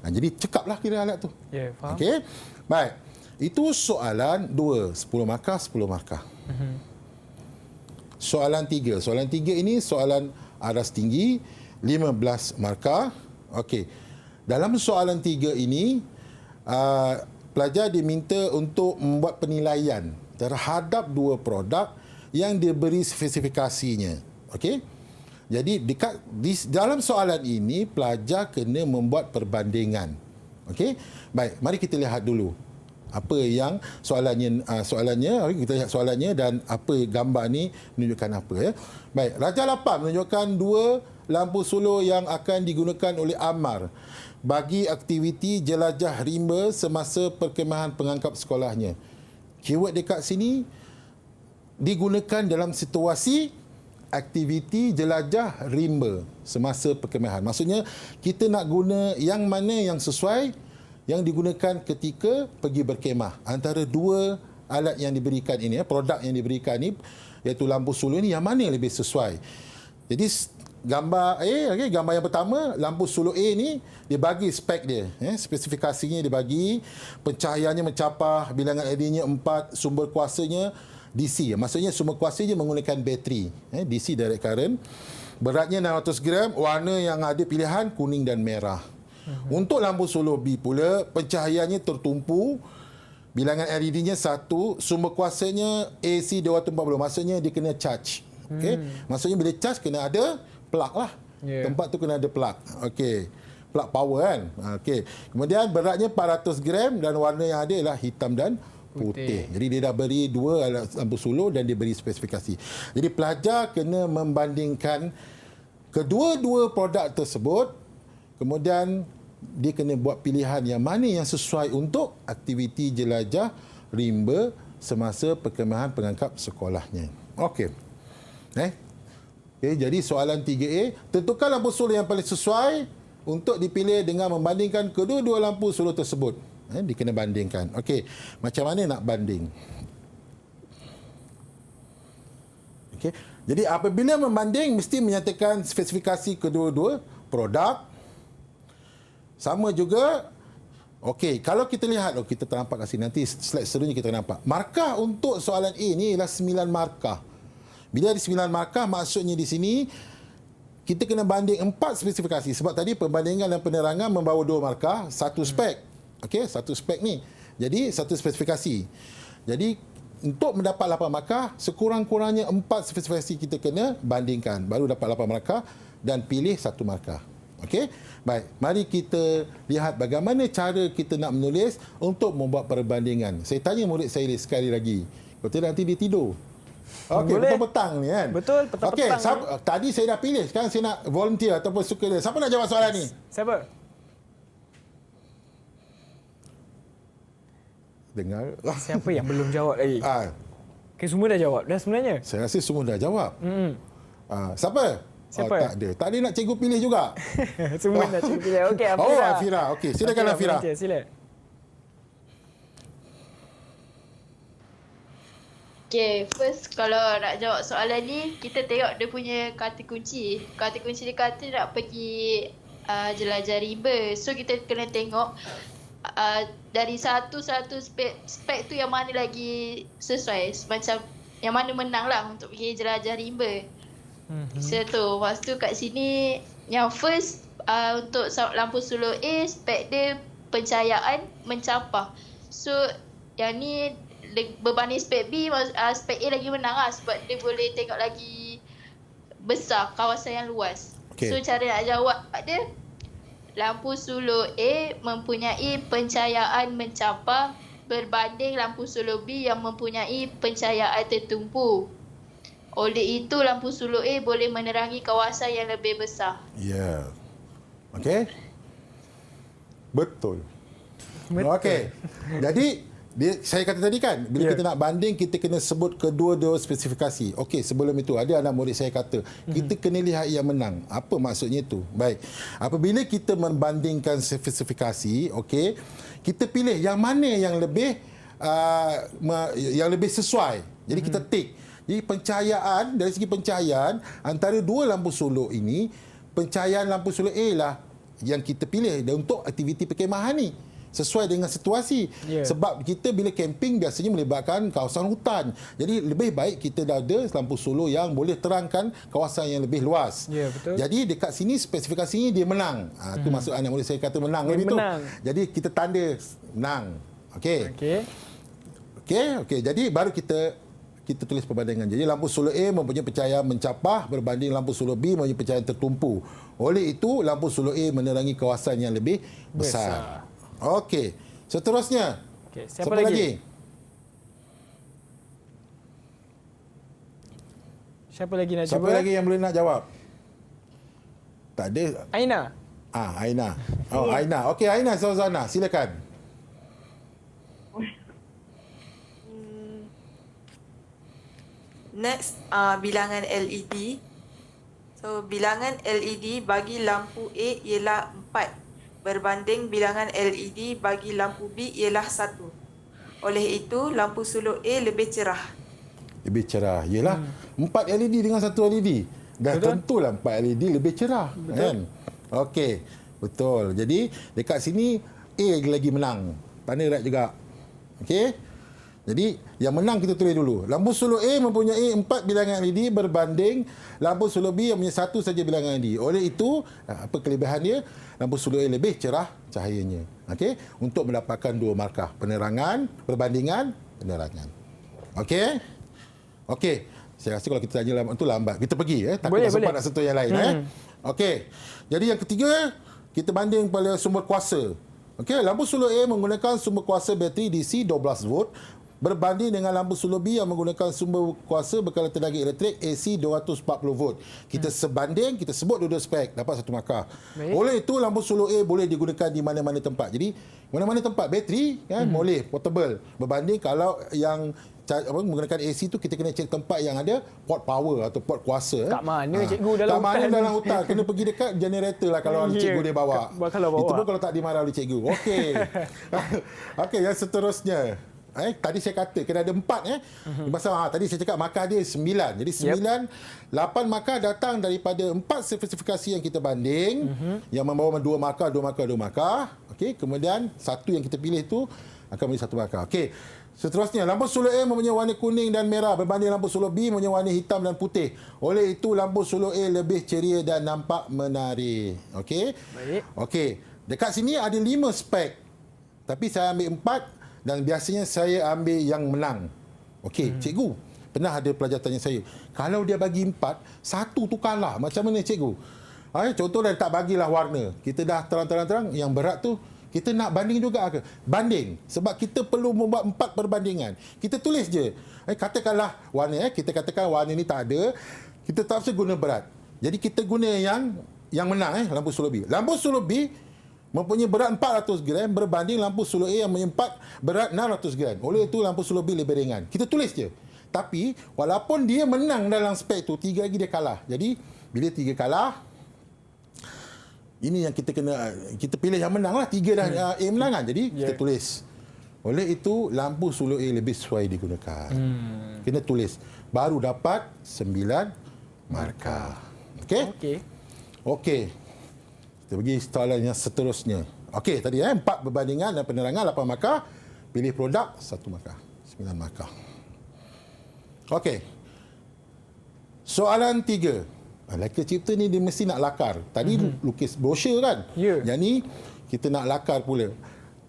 Jadi cekaplah kira alat tu. Ya, faham. Okey. Baik. Itu soalan 2, 10 markah, 10 markah. Soalan 3. Soalan 3 ini soalan aras tinggi, 15 markah. Okey. Dalam soalan 3 ini, pelajar diminta untuk membuat penilaian terhadap 2 produk yang diberi spesifikasinya. Okey. Jadi dalam soalan ini pelajar kena membuat perbandingan. Okey. Baik, mari kita lihat dulu apa yang soalannya kita lihat soalannya dan apa gambar ni menunjukkan apa ya. Baik, Raja 8 menunjukkan 2 lampu suluh yang akan digunakan oleh Ammar bagi aktiviti jelajah rimba semasa perkemahan pengangkap sekolahnya. Keyword dekat sini digunakan dalam situasi aktiviti jelajah rimba semasa perkemahan. Maksudnya kita nak guna yang mana yang sesuai yang digunakan ketika pergi berkemah. Antara 2 alat yang diberikan ini, produk yang diberikan ini, iaitu lampu suluh ini, yang mana yang lebih sesuai. Jadi gambar gambar yang pertama, lampu suluh A ni dia bagi spek dia, spesifikasinya dia bagi, pencahayaannya mencapah, bilangan LED-nya 4, sumber kuasanya DC. Maksudnya sumber kuasanya menggunakan bateri, DC direct current. Beratnya 600 gram, warna yang ada pilihan kuning dan merah. Untuk lampu suluh B pula, pencahayaannya tertumpu, bilangan LED-nya 1, sumber kuasanya AC 240. Maksudnya dia kena charge. Okey. Maksudnya bila charge kena ada plug lah. Tempat tu kena ada plug. Okey. Plug power kan. Okey. Kemudian beratnya 400 gram dan warna yang ada ialah hitam dan putih. Jadi dia dah beri 2 alat lampu suluh dan dia beri spesifikasi. Jadi pelajar kena membandingkan kedua-dua produk tersebut, kemudian dia kena buat pilihan yang mana yang sesuai untuk aktiviti jelajah rimba semasa perkemahan pengangkap sekolahnya. Okey. Jadi soalan 3A, tentukan lampu suluh yang paling sesuai untuk dipilih dengan membandingkan kedua-dua lampu suluh tersebut. Dia kena bandingkan. Okey, macam mana nak banding? Okey. Jadi apabila membanding mesti menyatakan spesifikasi kedua-dua produk. Sama juga, okey, kalau kita lihat, kita ternampak kat sini, nanti slide seterusnya kita nampak. Markah untuk soalan A ni ialah 9 markah. Bila ada 9 markah, maksudnya di sini kita kena banding 4 spesifikasi. Sebab tadi perbandingan dan penerangan membawa 2 markah, 1 spek. Okey, 1 spek ni. Jadi 1 spesifikasi. Jadi untuk mendapat 8 markah, sekurang-kurangnya 4 spesifikasi kita kena bandingkan. Baru dapat 8 markah dan pilih 1 markah. Okey? Baik, mari kita lihat bagaimana cara kita nak menulis untuk membuat perbandingan. Saya tanya murid saya sekali lagi. Kalau tidak nanti dia tidur. Okey, petang-petang ni kan. Betul, petang-petang. Okey, tadi saya dah pilih. Sekarang saya nak volunteer ataupun suka dia. Siapa nak jawab soalan ni? Siapa? Dengar. Siapa yang belum jawab lagi? Semua dah jawab dah sebenarnya. Saya rasa semua dah jawab. Siapa? Siapa? Tak ada. Tak ada nak cikgu pilih juga. Semua nak cikgu pilih. Okey, Afira. Afira. Okey, silakan Afira. Sila. Okay, first kalau nak jawab soalan ni, kita tengok dia punya kata kunci. Kata kunci dia kata nak pergi jelajah rimba. So kita kena tengok dari satu spek tu yang mana lagi sesuai. Macam yang mana menang lah untuk pergi jelajah rimba. Satu. Lepas tu kat sini yang first untuk lampu suluh A, spek dia pencahayaan mencapah. So yang ni berbanding spek B, spek A lagi menang lah sebab dia boleh tengok lagi besar, kawasan yang luas. Okay. So cara nak jawab dia, lampu suluh A mempunyai pencahayaan mencapah berbanding lampu suluh B yang mempunyai pencahayaan tertumpu. Oleh itu, lampu suluh A boleh menerangi kawasan yang lebih besar. Ya. Okey. Betul. Okey. Jadi, saya kata tadi kan, bila kita nak banding, kita kena sebut kedua-dua spesifikasi. Okey, sebelum itu, ada anak murid saya kata, kita kena lihat yang menang. Apa maksudnya itu? Baik. Apabila kita membandingkan spesifikasi, okey, kita pilih yang mana yang lebih sesuai. Jadi, kita tick. Jadi pencahayaan, dari segi pencahayaan, antara 2 lampu suluh ini, pencahayaan lampu solar A lah yang kita pilih untuk aktiviti perkhemahan ni. Sesuai dengan situasi. Sebab kita bila camping biasanya melibatkan kawasan hutan. Jadi lebih baik kita dah ada lampu solar yang boleh terangkan kawasan yang lebih luas. Betul. Jadi dekat sini spesifikasinya dia menang. Itu maksud anda boleh saya kata menang lebih tu. Jadi kita tanda menang. Okey. Jadi baru kita tulis perbandingan. Jadi lampu solar A mempunyai pencahayaan mencapah berbanding lampu solar B mempunyai pencahayaan tertumpu. Oleh itu lampu solar A menerangi kawasan yang lebih besar. Okey. Seterusnya. Siapa lagi? Siapa lagi nak Siapa lagi yang boleh nak jawab? Tak ada. Aina. Aina. Aina. Okey, Aina Sauzana, silakan. Next, bilangan LED. So, bilangan LED bagi lampu A ialah 4 berbanding bilangan LED bagi lampu B ialah 1. Oleh itu, lampu solar A lebih cerah. Lebih cerah. Yelah, 4 LED dengan 1 LED. Dah tentulah 4 LED lebih cerah. Kan? Okey, betul. Jadi, dekat sini A lagi menang. Tanda right juga. Okey. Jadi, yang menang kita tulis dulu. Lampu solar A mempunyai 4 bilangan LED berbanding lampu solar B yang mempunyai 1 saja bilangan LED. Oleh itu, apa kelebihan dia? Lampu solar A lebih cerah cahayanya. Okey, untuk mendapatkan 2 markah. Penerangan, perbandingan, penerangan. Okey? Okey. Saya rasa kalau kita tanya lambat tu lambat. Kita pergi takut tak sempat nak sentuh yang lain Okey. Jadi yang ketiga, kita banding pada sumber kuasa. Okey, lampu solar A menggunakan sumber kuasa bateri DC 12 volt berbanding dengan lampu solar B yang menggunakan sumber kuasa berkala tenaga elektrik AC 240 volt. Kita sebanding, kita sebut dua-dua spek, dapat 1 markah. Oleh itu, lampu solar A boleh digunakan di mana-mana tempat. Jadi, mana-mana tempat bateri kan boleh portable. Berbanding kalau yang menggunakan AC tu kita kena cari tempat yang ada port power atau port kuasa. Kat mana cikgu dalam hutan? Kat mana dalam hutan? Kena pergi dekat generator lah kalau cikgu dia bawa. Itu pun kalau tak dimarah oleh cikgu. Okey. Okey, yang seterusnya. Tadi saya kata kena ada 4 Pasal tadi saya cakap markah dia 9. Jadi 9, 8 markah datang daripada 4 spesifikasi yang kita banding yang membawa 2 markah, 2 markah, 2 markah. Okey, kemudian satu yang kita pilih tu akan menjadi 1 markah. Okey. Seterusnya, lampu solar A mempunyai warna kuning dan merah berbanding lampu solar B mempunyai warna hitam dan putih. Oleh itu, lampu solar A lebih ceria dan nampak menarik. Okey? Baik. Okey. Dekat sini ada 5 spek. Tapi saya ambil 4 dan biasanya saya ambil yang menang. Okey, cikgu. Pernah ada pelajar tanya saya, kalau dia bagi 4, 1 tu kalah. Macam mana cikgu? Contoh dia tak bagilah warna. Kita dah terang-terang yang berat tu kita nak banding juga ke? Banding. Sebab kita perlu membuat 4 perbandingan. Kita tulis je. Katakanlah warna, kita katakan warna ni tak ada. Kita tak usah guna berat. Jadi kita guna yang menang, lampu solar B. Lampu solar B mempunyai berat 400 gram berbanding lampu solar A yang mempunyai berat 600 gram. Oleh itu lampu solar B lebih ringan. Kita tulis je. Tapi walaupun dia menang dalam spek tu, 3 lagi dia kalah. Jadi bila 3 kalah, ini yang kita pilih yang menang lah. 3 dah A menang kan. Jadi kita tulis. Oleh itu lampu solar A lebih sesuai digunakan. Kena tulis. Baru dapat 9 markah. Okey? Okey. Kita pergi soalan yang seterusnya. Okey, tadi 4 perbandingan dan penerangan 8 markah. Pilih produk 1 markah. 9 markah. Okey. Soalan 3. Laka cipta ni dia mesti nak lakar. Tadi lukis brosur kan? Yang ni kita nak lakar pula.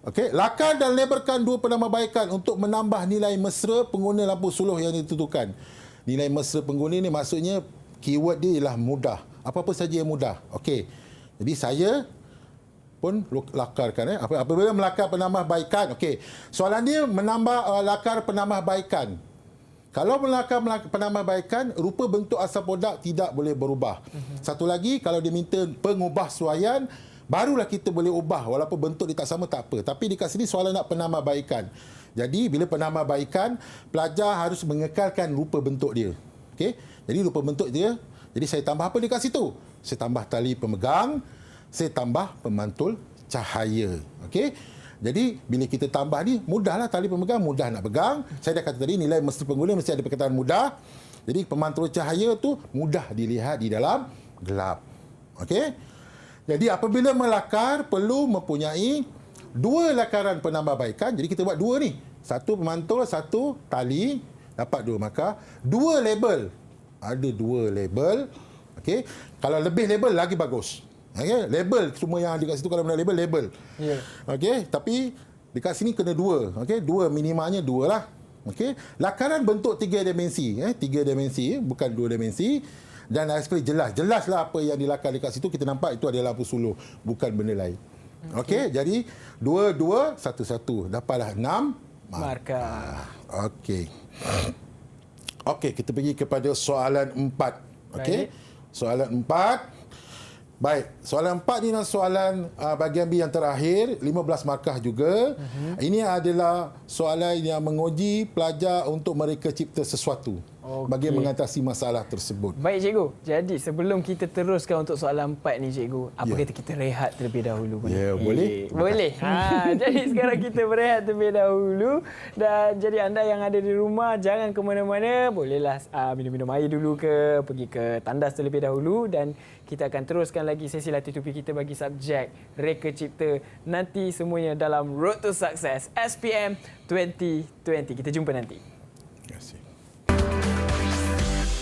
Okey, lakar dan labelkan 2 penambahbaikan untuk menambah nilai mesra pengguna lampu solar yang ditentukan. Nilai mesra pengguna ni maksudnya keyword dia ialah mudah. Apa-apa saja yang mudah. Okey. Jadi saya pun lakarkan. Apabila melakar penambahbaikan. Okey. Soalan dia menambah lakar penambahbaikan. Kalau melakar penambahbaikan, rupa bentuk asal produk tidak boleh berubah. Satu lagi, kalau dia minta pengubahsuaian, barulah kita boleh ubah. Walaupun bentuk dia tak sama, tak apa. Tapi dekat sini soalan nak penambahbaikan. Jadi, bila penambahbaikan, pelajar harus mengekalkan rupa bentuk dia. Okey? Jadi, rupa bentuk dia. Jadi, saya tambah apa dekat situ? Saya tambah tali pemegang, saya tambah pemantul cahaya. Okey? Jadi, bila kita tambah ni, mudahlah tali pemegang, mudah nak pegang. Saya dah kata tadi, nilai mesra pengguna mesti ada perkataan mudah. Jadi, pemantul cahaya tu mudah dilihat di dalam gelap. Okey. Jadi apabila melakar perlu mempunyai 2 lakaran penambahbaikan. Jadi kita buat 2 ni. 1 pemantul, 1 tali, dapat 2 markah. 2 label. Ada 2 label. Okey. Kalau lebih label lagi bagus. Okey, label semua yang dekat situ kalau benda label. Ya. Okey, tapi dekat sini kena 2. Okey, 2 minimanya 2 lah. Okey, lakaran bentuk 3 dimensi, 3 dimensi bukan 2 dimensi. Dan seperti jelaslah apa yang dilakar dekat situ, kita nampak itu adalah lampu suluh, bukan benda lain. Okey, jadi 2 2 1 1 dapatlah 6 markah. Okey. Okey, kita pergi kepada soalan 4. Okey. Soalan 4. Baik, soalan 4 ni adalah soalan bahagian B yang terakhir, 15 markah juga. Ini adalah soalan yang menguji pelajar untuk mereka cipta sesuatu bagi mengatasi masalah tersebut. Baik cikgu, jadi sebelum kita teruskan untuk soalan 4 ni cikgu, apa kata kita rehat terlebih dahulu? Boleh? Boleh. Jadi sekarang kita berehat terlebih dahulu. Dan jadi anda yang ada di rumah, jangan ke mana-mana. Bolehlah minum-minum air dulu ke, pergi ke tandas terlebih dahulu. Dan kita akan teruskan lagi sesi latih tupi kita bagi subjek Reka Cipta nanti semuanya dalam Road to Success SPM 2020. Kita jumpa nanti. Terima kasih.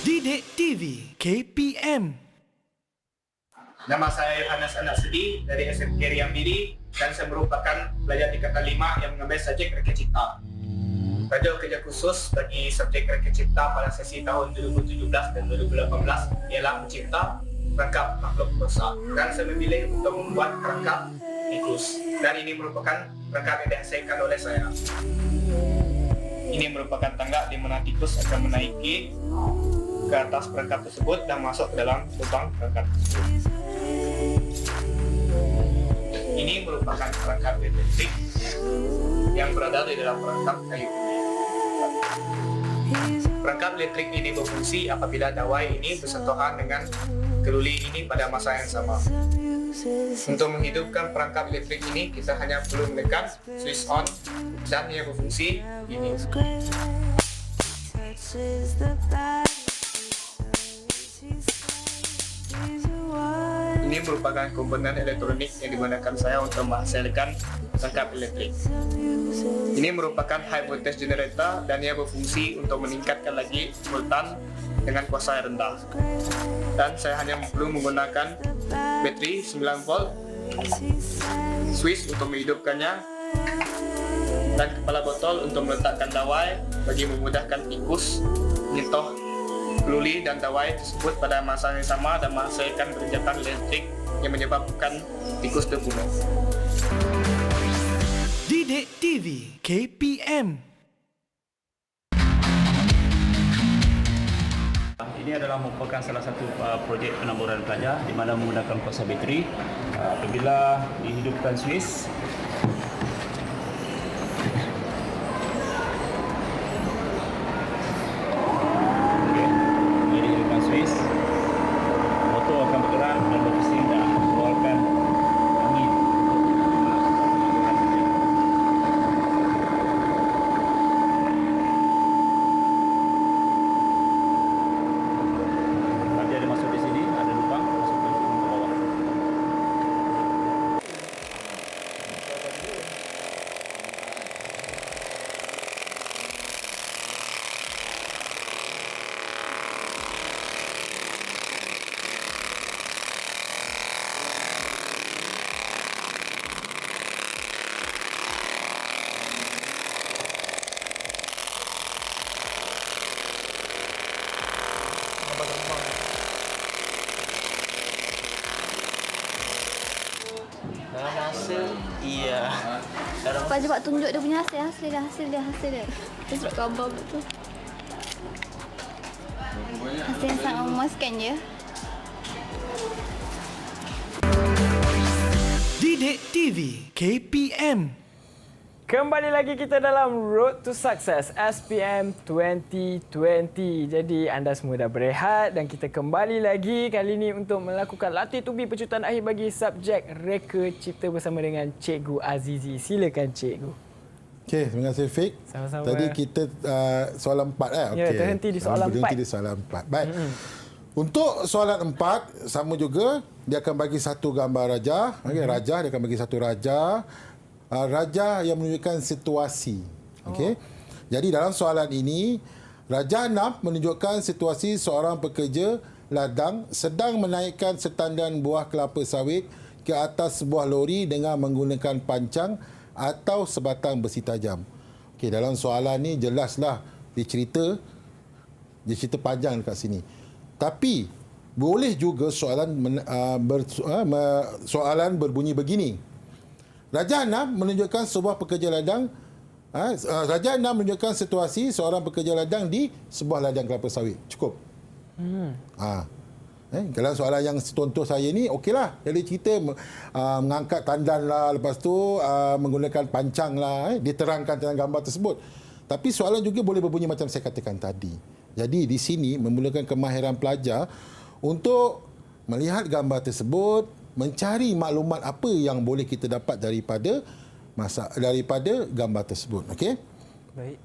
Didik TV KPM. Nama saya Yohanes Anak Sedi dari SMK Riambiri dan saya merupakan pelajar tingkatan 5 yang mengambil subjek Reka Cipta. Tajuk kerja khusus bagi subjek Reka Cipta pada sesi tahun 2017 dan 2018 ialah mencipta perangkap makhluk rosak, dan saya memilih untuk membuat perangkap tikus, dan ini merupakan perangkap yang dihasilkan oleh saya. Ini merupakan tangga di mana tikus akan menaiki ke atas perangkap tersebut dan masuk ke dalam lubang perangkap tersebut. Ini merupakan perangkap elektrik yang berada di dalam perangkap kayu. Perangkap elektrik ini berfungsi apabila dawai ini bersentuhan dengan keluli ini pada masa yang sama. Untuk menghidupkan perangkap elektrik ini, kita hanya perlu menekan switch on dan ia berfungsi ini. Ini merupakan komponen elektronik yang digunakan saya untuk menghasilkan perangkap elektrik. Ini merupakan high voltage generator dan ia berfungsi untuk meningkatkan lagi voltan dengan kuasa yang rendah. Dan saya hanya perlu menggunakan bateri 9 volt, switch untuk menghidupkannya, dan kepala botol untuk meletakkan dawai bagi memudahkan tikus menyentuh keluli dan dawai tersebut pada masa yang sama dan menghasilkan gerenjakan elektrik yang menyebabkan tikus terbunuh. Didik TV KPM. Ini adalah merupakan salah satu projek penamburan pelajar di mana menggunakan kuasa bateri. Apabila dihidupkan switch, dihidupkan switch, motor akan bergerak dan berpusing dan mengeluarkan angin. Pak cepat tunjuk dia punya hasil dia. Dia surat gambar betul. Hasil yang sangat memuaskan je. Didik TV KPM. Kembali lagi kita dalam Road to Success SPM 2020. Jadi anda semua dah berehat dan kita kembali lagi kali ini untuk melakukan latih tubi pecutan akhir bagi subjek Reka Cipta bersama dengan Cikgu Azizi. Silakan Cikgu. Okey, terima kasih Fik. Sama-sama. Tadi kita soalan 4 Ya, terhenti di soalan 4. Berhenti di soalan 4. Baik. Untuk soalan 4, sama juga. Dia akan bagi satu gambar raja. Okay, raja, dia akan bagi satu raja. Raja yang menunjukkan situasi. Okay. Jadi dalam soalan ini, Raja 6 menunjukkan situasi seorang pekerja ladang sedang menaikkan setandan buah kelapa sawit ke atas sebuah lori dengan menggunakan pancang atau sebatang besi tajam. Okey, dalam soalan ni jelaslah dia cerita panjang dekat sini. Tapi boleh juga soalan berbunyi begini. Raja 6 menunjukkan sebuah pekerja ladang Raja 6 menunjukkan situasi seorang pekerja ladang di sebuah ladang kelapa sawit. Cukup. Kalau soalan yang contoh saya ni, okeylah. Dia cerita mengangkat tandan lah, lepas tu menggunakan pancang lah. Diterangkan tentang gambar tersebut. Tapi soalan juga boleh berbunyi macam saya katakan tadi. Jadi di sini memerlukan kemahiran pelajar untuk melihat gambar tersebut, mencari maklumat apa yang boleh kita dapat daripada gambar tersebut. Okey? Baik.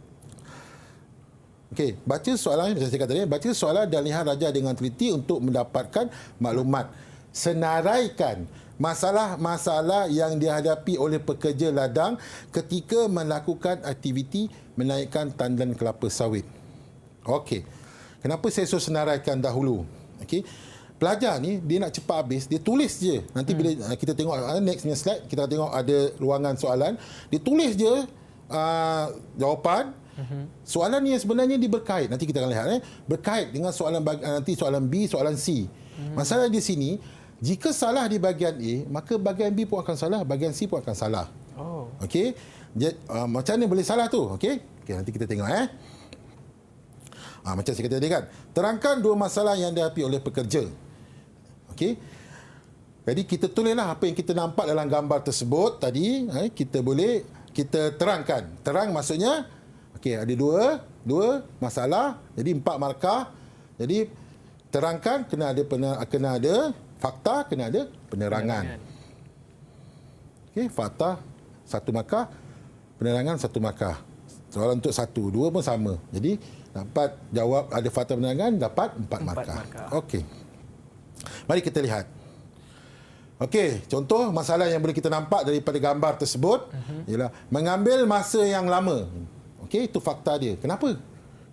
Okey, baca soalan macam saya kata tadi, baca soalan dan lihat raja dengan teliti untuk mendapatkan maklumat. Senaraikan masalah-masalah yang dihadapi oleh pekerja ladang ketika melakukan aktiviti menaikkan tandan kelapa sawit. Okey. Kenapa saya suruh senaraikan dahulu? Okey. Pelajar ni dia nak cepat habis, dia tulis je. Nanti bila kita tengok next punya slide, kita tengok ada ruangan soalan, dia tulis je jawapan. Soalan ni sebenarnya dia berkait. Nanti kita akan lihat berkait dengan soalan nanti soalan B, soalan C. Masalah di sini, jika salah di bahagian A, maka bahagian B pun akan salah, bahagian C pun akan salah. Okey. Macam mana boleh salah tu? Okey. Okey, nanti kita tengok macam saya kata tadi kan. Terangkan dua masalah yang dihadapi oleh pekerja. Okey. Jadi kita tulislah apa yang kita nampak dalam gambar tersebut tadi, kita terangkan. Terang maksudnya okey, ada dua masalah, jadi 4 markah. Jadi terangkan kena ada fakta, kena ada penerangan. Okey, fakta 1 markah, penerangan 1 markah. Soalan untuk 1, 2 pun sama. Jadi dapat jawab ada fakta penerangan, dapat 4 markah. Okey. Mari kita lihat. Okey, contoh masalah yang boleh kita nampak daripada gambar tersebut ialah mengambil masa yang lama. Okey, itu fakta dia. Kenapa?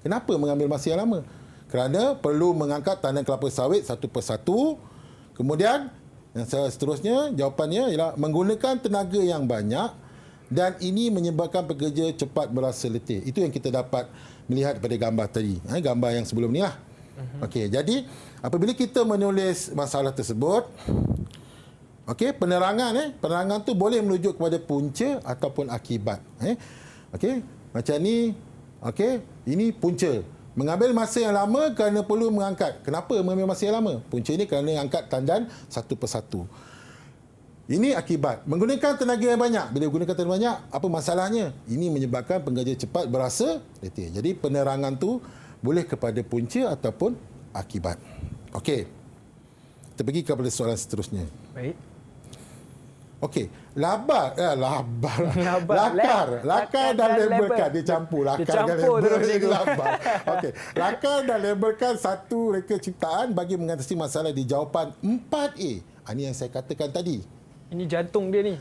Kenapa mengambil masa yang lama? Kerana perlu mengangkat tandan kelapa sawit satu persatu. Kemudian yang seterusnya jawapannya ialah menggunakan tenaga yang banyak dan ini menyebabkan pekerja cepat berasa letih. Itu yang kita dapat melihat pada gambar tadi. Gambar yang sebelum ni lah. Okey, jadi apabila kita menulis masalah tersebut, okey, penerangan tu boleh merujuk kepada punca ataupun akibat. Okey, macam ni. Okey, ini punca. Mengambil masa yang lama kerana perlu mengangkat. Kenapa mengambil masa yang lama? Punca ini kerana angkat tandan satu persatu. Ini akibat. Menggunakan tenaga yang banyak. Bila menggunakan tenaga banyak, apa masalahnya? Ini menyebabkan pekerja cepat berasa letih. Jadi penerangan tu boleh kepada punca ataupun akibat. Okey. Kita pergi kepada soalan seterusnya. Baik. Okey. Lakar dan labelkan. Dia campur. Lakar dan label. Okey. Lakar dan labelkan satu reka ciptaan bagi mengatasi masalah di jawapan 4A. Ini yang saya katakan tadi. Ini jantung dia ni.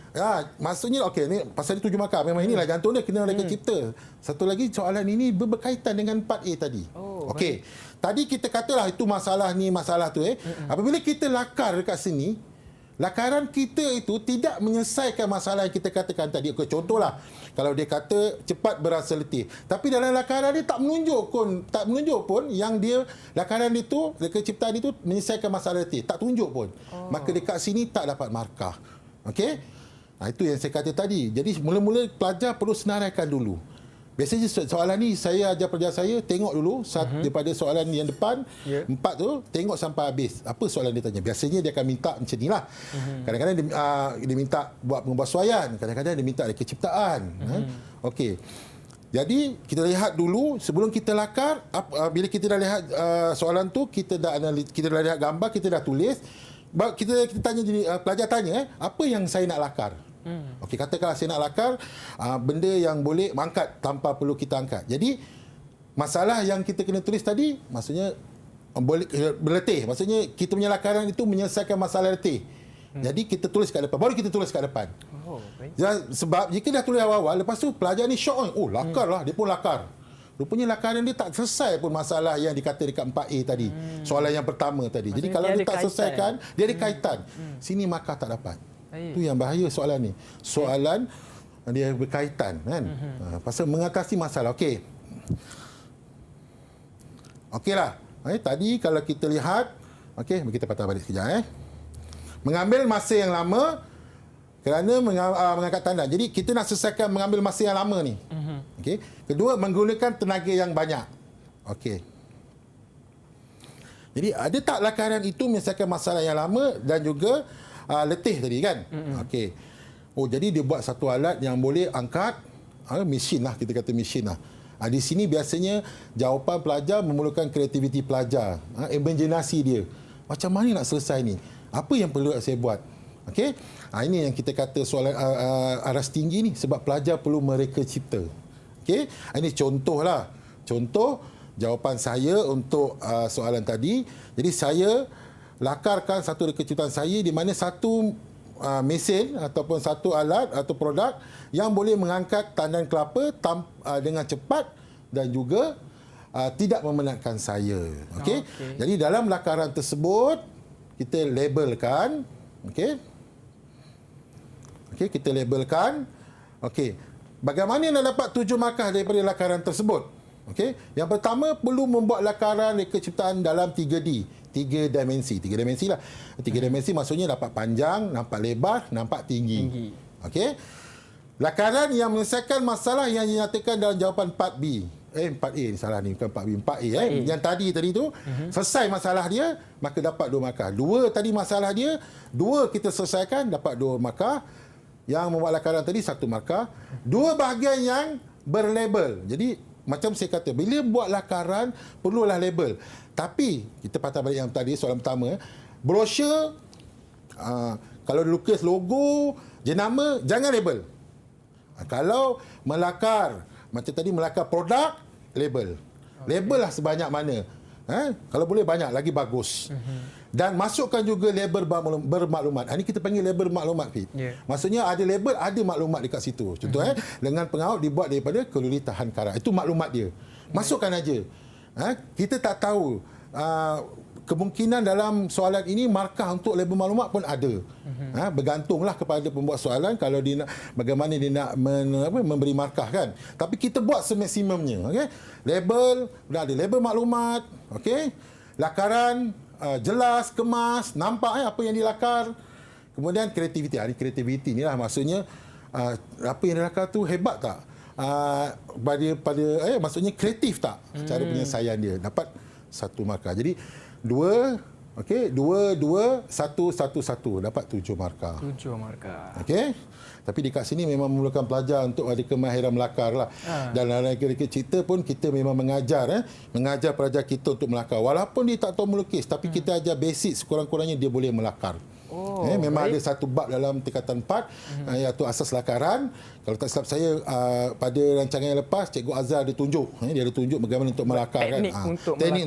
Maksudnya okey, ni pasal dia 7 markah. Memang inilah jantung dia, kena reka cipta. Satu lagi soalan ini berkaitan dengan 4A tadi. Okey. Tadi kita katalah itu masalah ni, masalah tu Apabila kita lakar dekat sini, lakaran kita itu tidak menyelesaikan masalah yang kita katakan tadi. Okey, contohlah kalau dia kata cepat berasa letih, tapi dalam lakaran dia tak menunjuk pun yang dia lakaran itu, reka ciptaan itu menyelesaikan masalah letih, tak tunjuk pun. Maka dekat sini tak dapat markah. Okey? Itu yang saya kata tadi. Jadi mula-mula pelajar perlu senaraikan dulu. Biasanya soalan ni saya ajar pelajar saya tengok dulu daripada soalan yang depan 4 tu, tengok sampai habis. Apa soalan dia tanya? Biasanya dia akan minta macam inilah. Kadang-kadang dia minta buat pengubahsuaian, kadang-kadang dia minta reka ciptaan. Okey. Jadi kita lihat dulu sebelum kita lakar, bila kita dah lihat soalan tu, kita dah lihat gambar, kita dah tulis. Kita tanya, pelajar tanya apa yang saya nak lakar. Okey, katakanlah saya nak lakar benda yang boleh mengangkat tanpa perlu kita angkat. Jadi masalah yang kita kena tulis tadi maksudnya boleh berletih. Maksudnya kita punya lakaran itu menyelesaikan masalah letih. Jadi kita tulis kat depan. Baru kita tulis kat depan. Oh, baik. Sebab jika dah tulis awal-awal, lepas tu pelajar ni syok. Oh, lakar lah. Dia pun lakar. Rupanya lakaran dia tak selesai pun masalah yang dikata dekat 4A tadi. Soalan yang pertama tadi. Jadi kalau dia tak selesaikan, dia ada kaitan. Sini markah tak dapat. Itu yang bahaya soalan ni. Soalan dia berkaitan kan. Pasal mengatasi masalah. Okey. Okeylah. Tadi kalau kita lihat, okey, kita patah balik sekejap. Mengambil masa yang lama kerana mengangkat tanda. Jadi kita nak selesaikan mengambil masa yang lama ni. Okey. Kedua, menggunakan tenaga yang banyak. Okey. Jadi ada tak lakaran itu menyelesaikan masalah yang lama dan juga letih tadi kan? Okey. Oh, jadi dia buat satu alat yang boleh angkat mesin lah, kita kata mesin lah. Di sini biasanya jawapan pelajar memerlukan kreativiti pelajar, imajinasi dia. Macam mana nak selesai ni? Apa yang perlu saya buat? Okey. Ini yang kita kata soalan aras tinggi ni, sebab pelajar perlu mereka cipta. Okey. Ini contohlah. Contoh jawapan saya untuk soalan tadi. Jadi saya lakarkan satu reka ciptaan saya di mana satu mesin ataupun satu alat atau produk yang boleh mengangkat tandan kelapa dengan cepat dan juga tidak memenatkan saya. Okey. Jadi dalam lakaran tersebut kita labelkan, okey. Okey, kita labelkan. Okey. Bagaimana nak dapat 7 markah daripada lakaran tersebut? Okey. Yang pertama, perlu membuat lakaran reka ciptaan dalam 3D. 3 dimensi. 3 dimensi lah. 3 dimensi maksudnya dapat panjang, nampak lebar, nampak tinggi. Okey. Lakaran yang menyelesaikan masalah yang dinyatakan dalam jawapan 4B. 4A ni salah ni, bukan 4B, 4A. Yang tadi tu, selesai masalah dia, maka dapat 2 markah. 2 tadi masalah dia, 2 kita selesaikan, dapat 2 markah. Yang membuat lakaran tadi 1 markah. 2 bahagian yang berlabel. Jadi macam saya kata, bila buat lakaran perlulah label. Tapi kita patah balik yang tadi soalan pertama, brosur kalau lukis logo, jenama, jangan label. Kalau melakar macam tadi, melakar produk, label. Label lah sebanyak mana. Kalau boleh banyak lagi bagus. Dan masukkan juga label bermaklumat. Ini kita panggil label maklumat, Fit. Maksudnya ada label, ada maklumat dekat situ. Contoh lengan pengaut dibuat daripada keluli tahan karat. Itu maklumat dia. Masukkan aja. Kita tak tahu kemungkinan dalam soalan ini markah untuk label maklumat pun ada. Bergantunglah kepada pembuat soalan kalau dia nak, bagaimana dia nak memberi markah kan. Tapi kita buat semaksimumnya. Okay? Label, dah ada label maklumat. Okay? Lakaran jelas, kemas, nampak apa yang dilakar. Kemudian kreativiti. Kreativiti ni lah maksudnya apa yang dilakar tu hebat tak? Maksudnya kreatif tak cara penyelesaian dia. Dapat 1 markah. Jadi 2, okey, 2, 1, 1, 1 dapat 7 markah. 7 markah. Okey. Tapi dekat sini memang memerlukan pelajar untuk ada kemahiran melakar lah. Dan dalam reka cipta pun kita memang mengajar pelajar kita untuk melakar. Walaupun dia tak tahu melukis, tapi kita ajar basic sekurang-kurangnya dia boleh melakar. Memang ada satu bab dalam tingkatan 4 iaitu asas lakaran. Kalau tak silap saya pada rancangan yang lepas Cikgu Azhar dia tunjuk bagaimana untuk melakar teknik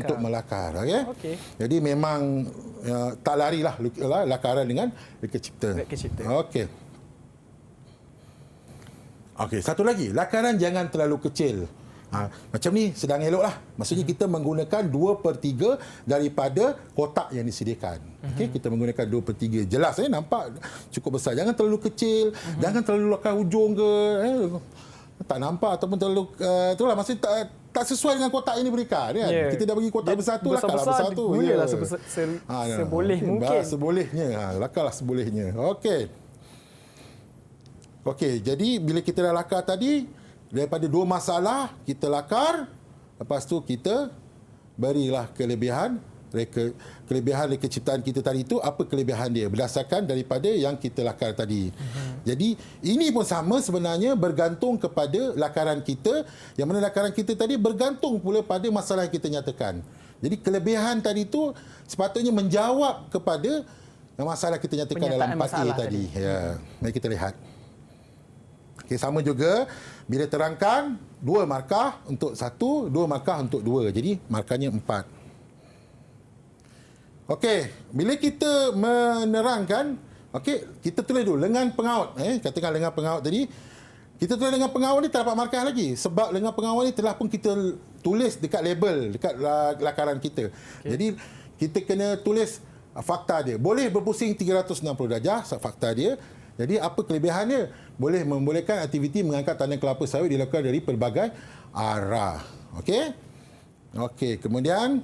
untuk melakar. Okay? Jadi memang tak larilah lakaran dengan reka cipta. Okey, satu lagi, lakaran jangan terlalu kecil. Macam ni sedang elok lah. Maksudnya kita menggunakan 2/3 daripada kotak yang disediakan. Okay, kita menggunakan 2/3. Jelas nampak cukup besar. Jangan terlalu kecil, jangan terlalu lakar hujung ke. Tak nampak ataupun terlalu itulah maksudnya tak sesuai dengan kotak yang diberikan kan. Kita dah bagi kotak besar tu, lakarlah besar tu. Gunalah seboleh mungkin. Sebolehnya. Lakarlah sebolehnya. Okey, jadi bila kita dah lakar tadi, daripada 2 masalah, kita lakar, lepas tu kita berilah kelebihan reka ciptaan kita tadi itu, apa kelebihan dia berdasarkan daripada yang kita lakar tadi. Jadi, ini pun sama sebenarnya bergantung kepada lakaran kita, yang mana lakaran kita tadi bergantung pula pada masalah yang kita nyatakan. Jadi, kelebihan tadi itu sepatutnya menjawab kepada masalah kita nyatakan dalam 4A tadi. Mari kita lihat. Okay, sama juga bila terangkan 2 markah untuk 1, 2 markah untuk 2. Jadi markahnya 4. Okey, bila kita menerangkan, okey, kita tulis dulu lengan pengaut. Katakan lengan pengaut tadi. Kita tulis lengan pengaut ni tak dapat markah lagi. Sebab lengan pengaut ni telah pun kita tulis dekat label, dekat lakaran kita. Jadi, kita kena tulis fakta dia. Boleh berpusing 360 darjah, fakta dia. Jadi, apa kelebihannya? Boleh membolehkan aktiviti mengangkat tandan kelapa sawit dilakukan dari pelbagai arah. Okey? Okey, kemudian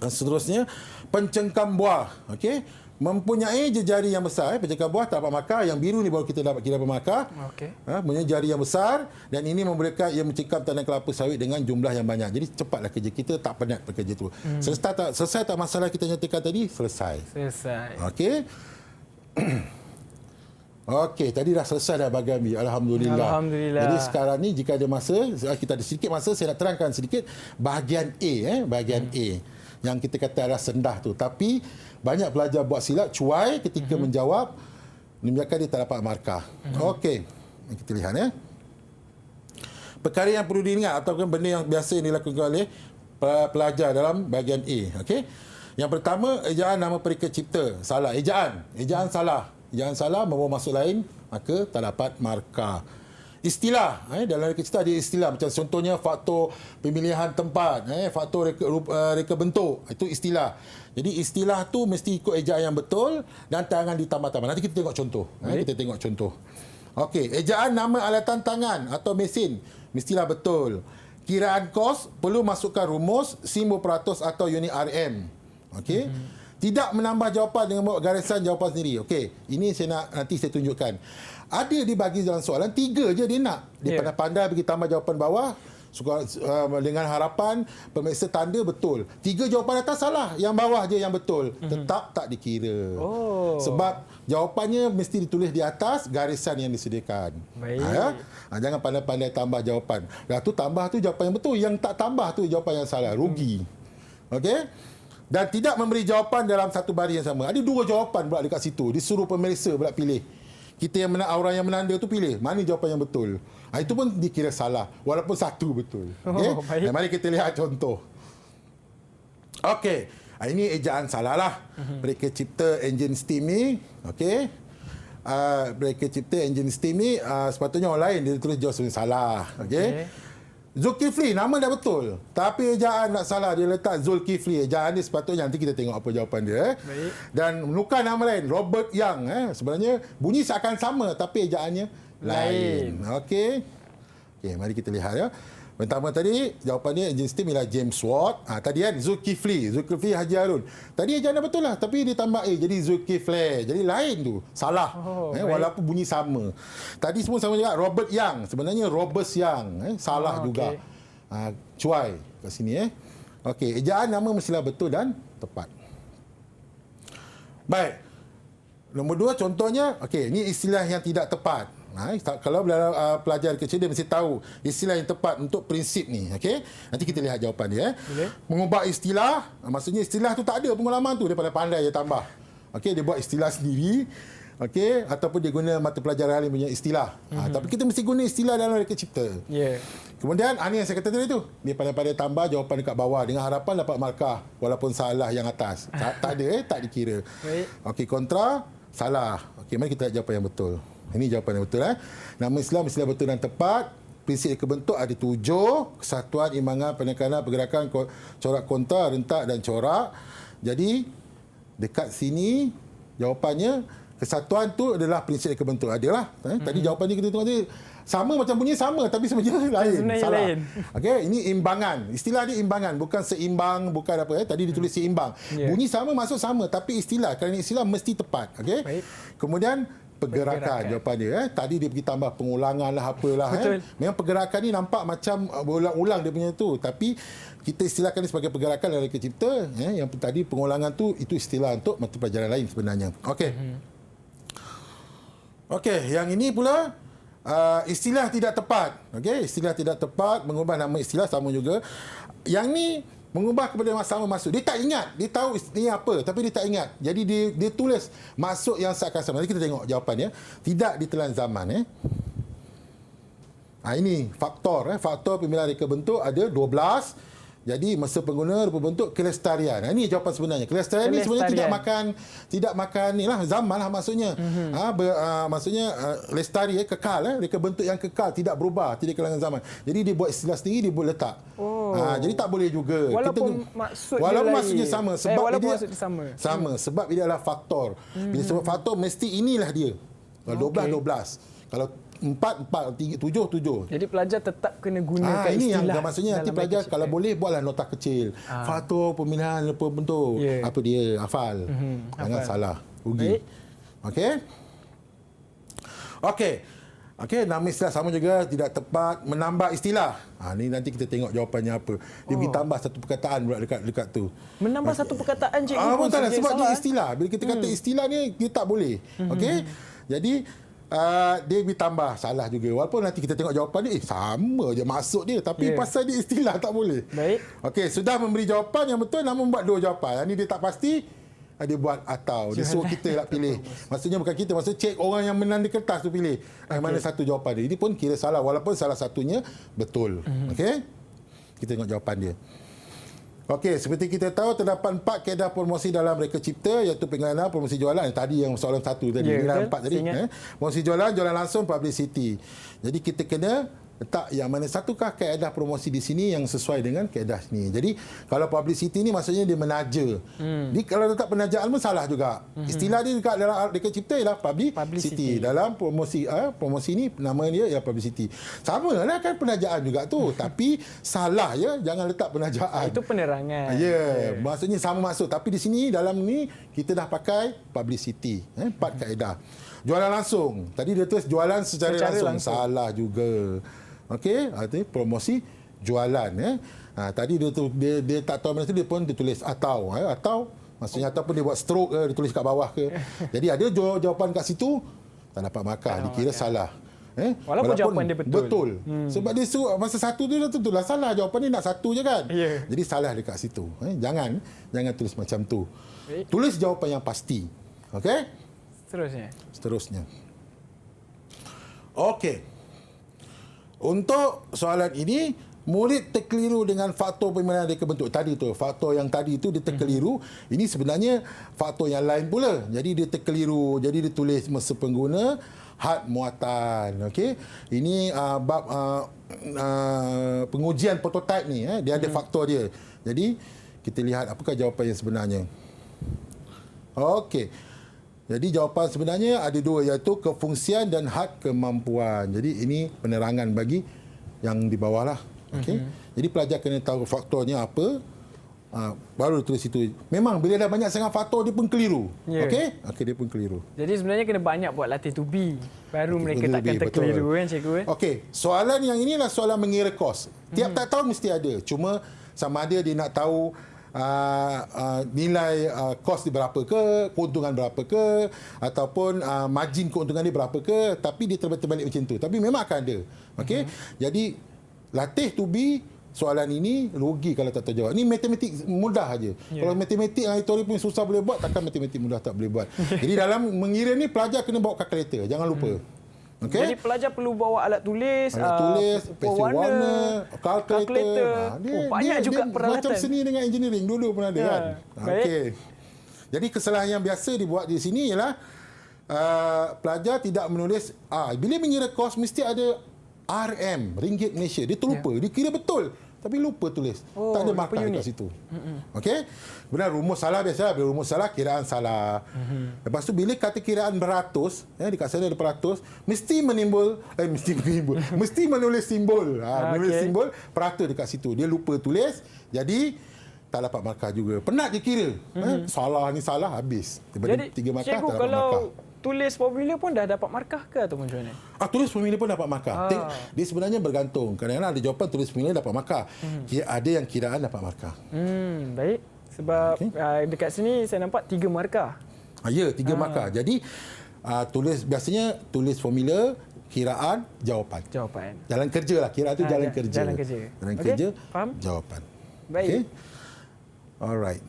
seterusnya pencengkam buah, okey, mempunyai jari yang besar. Pencengkam buah tak dapat markah, yang biru ni baru kita dapat markah. Okey. Mempunyai jari yang besar dan ini membolehkan ia mencengkam tandan kelapa sawit dengan jumlah yang banyak. Jadi cepatlah kerja kita, tak penat bekerja tu. Selesai tak masalah kita nyatakan tadi? Selesai. Okey. Okey, tadi dah selesai dah bahagian B. Alhamdulillah. Jadi sekarang ni jika ada masa, kita ada sedikit masa, saya nak terangkan sedikit bahagian A, bahagian A. Yang kita kata adalah sendah tu. Tapi banyak pelajar buat silap, cuai ketika menjawab, menyebabkan dia tak dapat markah. Okey, kita lihat perkara yang perlu diingat ataupun benda yang biasa yang dilakukan oleh pelajar dalam bahagian A. Okey. Yang pertama, ejaan nama peringkat cipta. Salah. Ejaan salah. Ejaan salah membawa maksud lain, maka tak dapat markah. Istilah, dalam reka cipta ada istilah. Macam contohnya faktor pemilihan tempat, faktor reka bentuk. Itu istilah. Jadi istilah tu mesti ikut ejaan yang betul dan tangan ditambah-tambah. Nanti kita tengok contoh. Kita tengok contoh. Okey, ejaan nama alatan tangan atau mesin mestilah betul. Kiraan kos perlu masukkan rumus, simbol peratus atau unit RM. Okey. Tidak menambah jawapan dengan membuat garisan jawapan sendiri. Okey, ini nanti saya tunjukkan. Ada dibagi dalam soalan, 3 je dia nak. Dia pandai-pandai bagi tambah jawapan bawah dengan harapan pemeriksa tanda betul. 3 jawapan atas salah, yang bawah je yang betul. Tetap tak dikira. Sebab jawapannya mesti ditulis di atas garisan yang disediakan. Jangan pandai-pandai tambah jawapan. Dah tu tambah tu jawapan yang betul, yang tak tambah tu jawapan yang salah. Rugi. Okey? Dan tidak memberi jawapan dalam satu baris yang sama. Ada 2 jawapan pula dekat situ. Disuruh pemeriksa pula pilih. Kita yang orang yang menanda tu pilih mana jawapan yang betul. Itu pun dikira salah walaupun satu betul. Okey. Mari kita lihat contoh. Okey. Ini ejaan salah lah. Mereka cipta enjin steam ni. Okey. Mereka cipta enjin steam ni sepatutnya orang lain dia tulis jawab salah. Okey. Zulkifli, nama dah betul. Tapi ejaan tak salah. Dia letak Zulkifli. Ejaan dia sepatutnya nanti kita tengok apa jawapan dia. Dan menukar nama lain. Robert Young. Sebenarnya bunyi seakan sama tapi ejaannya lain. Okey. Okey, mari kita lihat ya. Pertama tadi jawapannya enjin steam ialah James Watt. Tadi kan Zulkifli Haji Harun. Tadi ejaan dah betul lah tapi dia tambah A jadi Zulkifli. Jadi lain tu. Salah. Walaupun bunyi sama. Tadi semua sama juga Robert Young. Sebenarnya Robert Young. Salah juga. Cuai kat sini Okey, ejaan nama mestilah betul dan tepat. Baik. Nombor 2 contohnya, okey, ini istilah yang tidak tepat. Kalau pelajar kecil dia mesti tahu istilah yang tepat untuk prinsip ni. Okey, nanti kita lihat jawapan dia. Mengubah istilah, maksudnya istilah tu tak ada pengalaman tu, dia pandai dia tambah. Okey, dia buat istilah sendiri. Okey, ataupun dia guna mata pelajaran lain punya istilah. Tapi kita mesti guna istilah dalam reka cipta. Kemudian ini yang saya kata tadi tu, dia pandai-pandai tambah jawapan dekat bawah dengan harapan dapat markah walaupun salah yang atas. Tak ada tak dikira. Okey, kontra salah. Okey, mari kita lihat jawapan yang betul. Ini jawapan yang betul. Nama Islam mestilah betul dan tepat. Prinsip kebentuk ada 7. Kesatuan, imbangan, penekanan, pergerakan, corak kontra, rentak dan corak. Jadi, dekat sini jawapannya, kesatuan tu adalah prinsip kebentuk. Adalah. Tadi jawapan ni kita tengok tadi. Sama macam bunyi sama tapi sebenarnya lain. Salah. Okey, ini imbangan. Istilah dia imbangan, bukan seimbang, bukan apa Tadi ditulis seimbang. Bunyi sama masuk sama tapi istilah kerana istilah mesti tepat. Okey. Kemudian pergerakan jawapan dia tadi dia pergi tambah pengulangan lah apalah memang pergerakan ni nampak macam berulang-ulang dia punya tu tapi kita istilahkan ni sebagai pergerakan dalam reka cipta yang tadi pengulangan tu itu istilah untuk mata pelajaran lain sebenarnya. Okey. Okey, yang ini pula istilah tidak tepat. Okey, istilah tidak tepat, mengubah nama istilah sama juga. Yang ni mengubah kepada sama maksud. Dia tak ingat. Dia tahu ini apa tapi dia tak ingat. Jadi dia tulis maksud yang seakan sama. Nanti kita tengok jawapannya. Tidak ditelan zaman. Ini faktor. Faktor pemilihan reka bentuk ada 12. Jadi masa pengguna rupa bentuk kelestarian. Ini jawapan sebenarnya. Kelestarian ni sebenarnya tidak makan inilah zaman lah maksudnya. Maksudnya lestari kekal, reka bentuk yang kekal, tidak berubah, tidak kelangan zaman. Jadi dia buat istilah sendiri, dia boleh letak. Jadi tak boleh juga. Walaupun maksudnya sama sebab maksudnya sama sebab dia adalah faktor. Bila sebut faktor mesti inilah dia. Kalau 12 Kalau 4, 3, 7. Jadi pelajar tetap kena gunakan ini istilah. yang maksudnya nanti pelajar kalau boleh buatlah nota kecil. Faktor pemilihan apa bentuk. Apa dia hafal. Jangan salah. Rugi. Okey, nama istilah sama juga tidak tepat, menambah istilah. Ni nanti kita tengok jawapannya apa. Dia bagi tambah satu perkataan pula dekat tu. Menambah satu perkataan cikgu pun sebab dia istilah. Bila kita kata istilah ni dia tak boleh. Okey. Jadi dia ditambah salah juga. Walaupun nanti kita tengok jawapan dia sama je maksud dia, tapi pasal dia istilah tak boleh. Baik. Okey, sudah memberi jawapan yang betul namun buat 2 jawapan. Yang ni dia tak pasti, dia buat atau. Dia suruh kita nak pilih. Maksudnya bukan kita, maksudnya cek orang yang menang di kertas tu pilih. Mana satu jawapan dia. Ini pun kira salah walaupun salah satunya betul. Okey. Kita tengok jawapan dia. Okey, seperti kita tahu terdapat 4 kaedah promosi dalam reka cipta iaitu pengenalan, promosi jualan. Tadi yang soalan 1 tadi, nilai 4 tadi. Promosi jualan langsung, publicity. Jadi kita kena letak yang mana satukah kaedah promosi di sini yang sesuai dengan kaedah sini. Jadi kalau publicity ni maksudnya dia menaja. Jadi kalau letak penajaan pun salah juga. Istilah dia dekat dalam reka cipta ialah publicity. Dalam promosi ni nama dia ialah publicity. Sama lah kan penajaan juga tu. Tapi salah ya, jangan letak penajaan. Itu penerangan. Maksudnya sama maksud. Tapi di sini dalam ni kita dah pakai publicity. 4 kaedah. Jualan langsung. Tadi dia tulis jualan secara langsung. Salah juga. Okey, artinya promosi jualan. Tadi dia tak tahu mana tu, dia pun ditulis atau. Atau maksudnya ataupun dia buat stroke dia tulis kat bawah ke. Jadi ada jawapan kat situ tak dapat markah, dikira salah. Walaupun jawapan dia betul. Sebab dia suruh masa satu tu tentulah salah, jawapan dia nak satu je kan. Jadi salah dekat situ. Jangan tulis macam tu. Tulis jawapan yang pasti. Okey? Seterusnya. Okey. Untuk soalan ini, murid terkeliru dengan faktor pemilihan reka bentuk. Tadi tu, faktor yang tadi tu dia terkeliru. Ini sebenarnya faktor yang lain pula. Jadi dia terkeliru. Jadi dia tulis masa pengguna, had muatan. Okey. Ini bab pengujian prototype ni. Dia ada faktor dia. Jadi kita lihat apakah jawapan yang sebenarnya. Okey. Jadi jawapan sebenarnya ada 2 iaitu kefungsian dan had kemampuan. Jadi ini penerangan bagi yang di bawah lah. Okey. Jadi pelajar kena tahu faktornya apa. Baru tulis itu. Memang bila dah banyak sangat faktor dia pun keliru. Okey? Dia pun keliru. Jadi sebenarnya kena banyak buat latih to be. Baru mereka takkan terkeliru kan cikgu. Okey, soalan yang inilah soalan mengira kos. Tiap tak tahu mesti ada. Cuma sama ada dia nak tahu nilai kos dia berapa ke, keuntungan berapa ke, ataupun margin keuntungan dia berapa ke, tapi dia terbalik macam tu. Tapi memang akan ada. Okey. Jadi latih to be soalan ini rugi kalau tak tahu jawab. Ini matematik mudah aja. Kalau matematik yang teori pun susah boleh buat, takkan matematik mudah tak boleh buat. Jadi dalam mengira ni pelajar kena bawa kalkulator, jangan lupa. Okay. Jadi pelajar perlu bawa alat tulis, pensel warna, kalkulator. Banyak juga peralatan. Macam seni dengan engineering dulu pun ada kan. Okey. Jadi kesalahan yang biasa dibuat di sini ialah pelajar tidak menulis bila mengira kos mesti ada RM, ringgit Malaysia. Dia terlupa, dia kira betul tapi lupa tulis. Tak ada markah kat situ. Okey. Benar, rumus salah biasa. Bila rumus salah, kiraan salah. Lepas tu bila kata kiraan beratus, dekat sana ada peratus, mesti menulis simbol. Menulis simbol peratus dekat situ. Dia lupa tulis, jadi tak dapat markah juga. Penat dia kira. Salah ni salah, habis. Daripada 3 markah tak dapat markah. Tulis formula pun dah dapat markah ke atau macam mana? Tulis formula pun dapat markah. Dia sebenarnya bergantung. Kadang-kadang ada jawapan tulis formula dapat markah. Ada yang kiraan dapat markah. Baik. Sebab dekat sini saya nampak 3 markah. Ya, 3 markah. Jadi biasanya tulis formula, kiraan, jawapan. Jalan kerja lah. Kiraan tu jalan kerja. Jalan kerja, faham? Jawapan. Baik. Alright.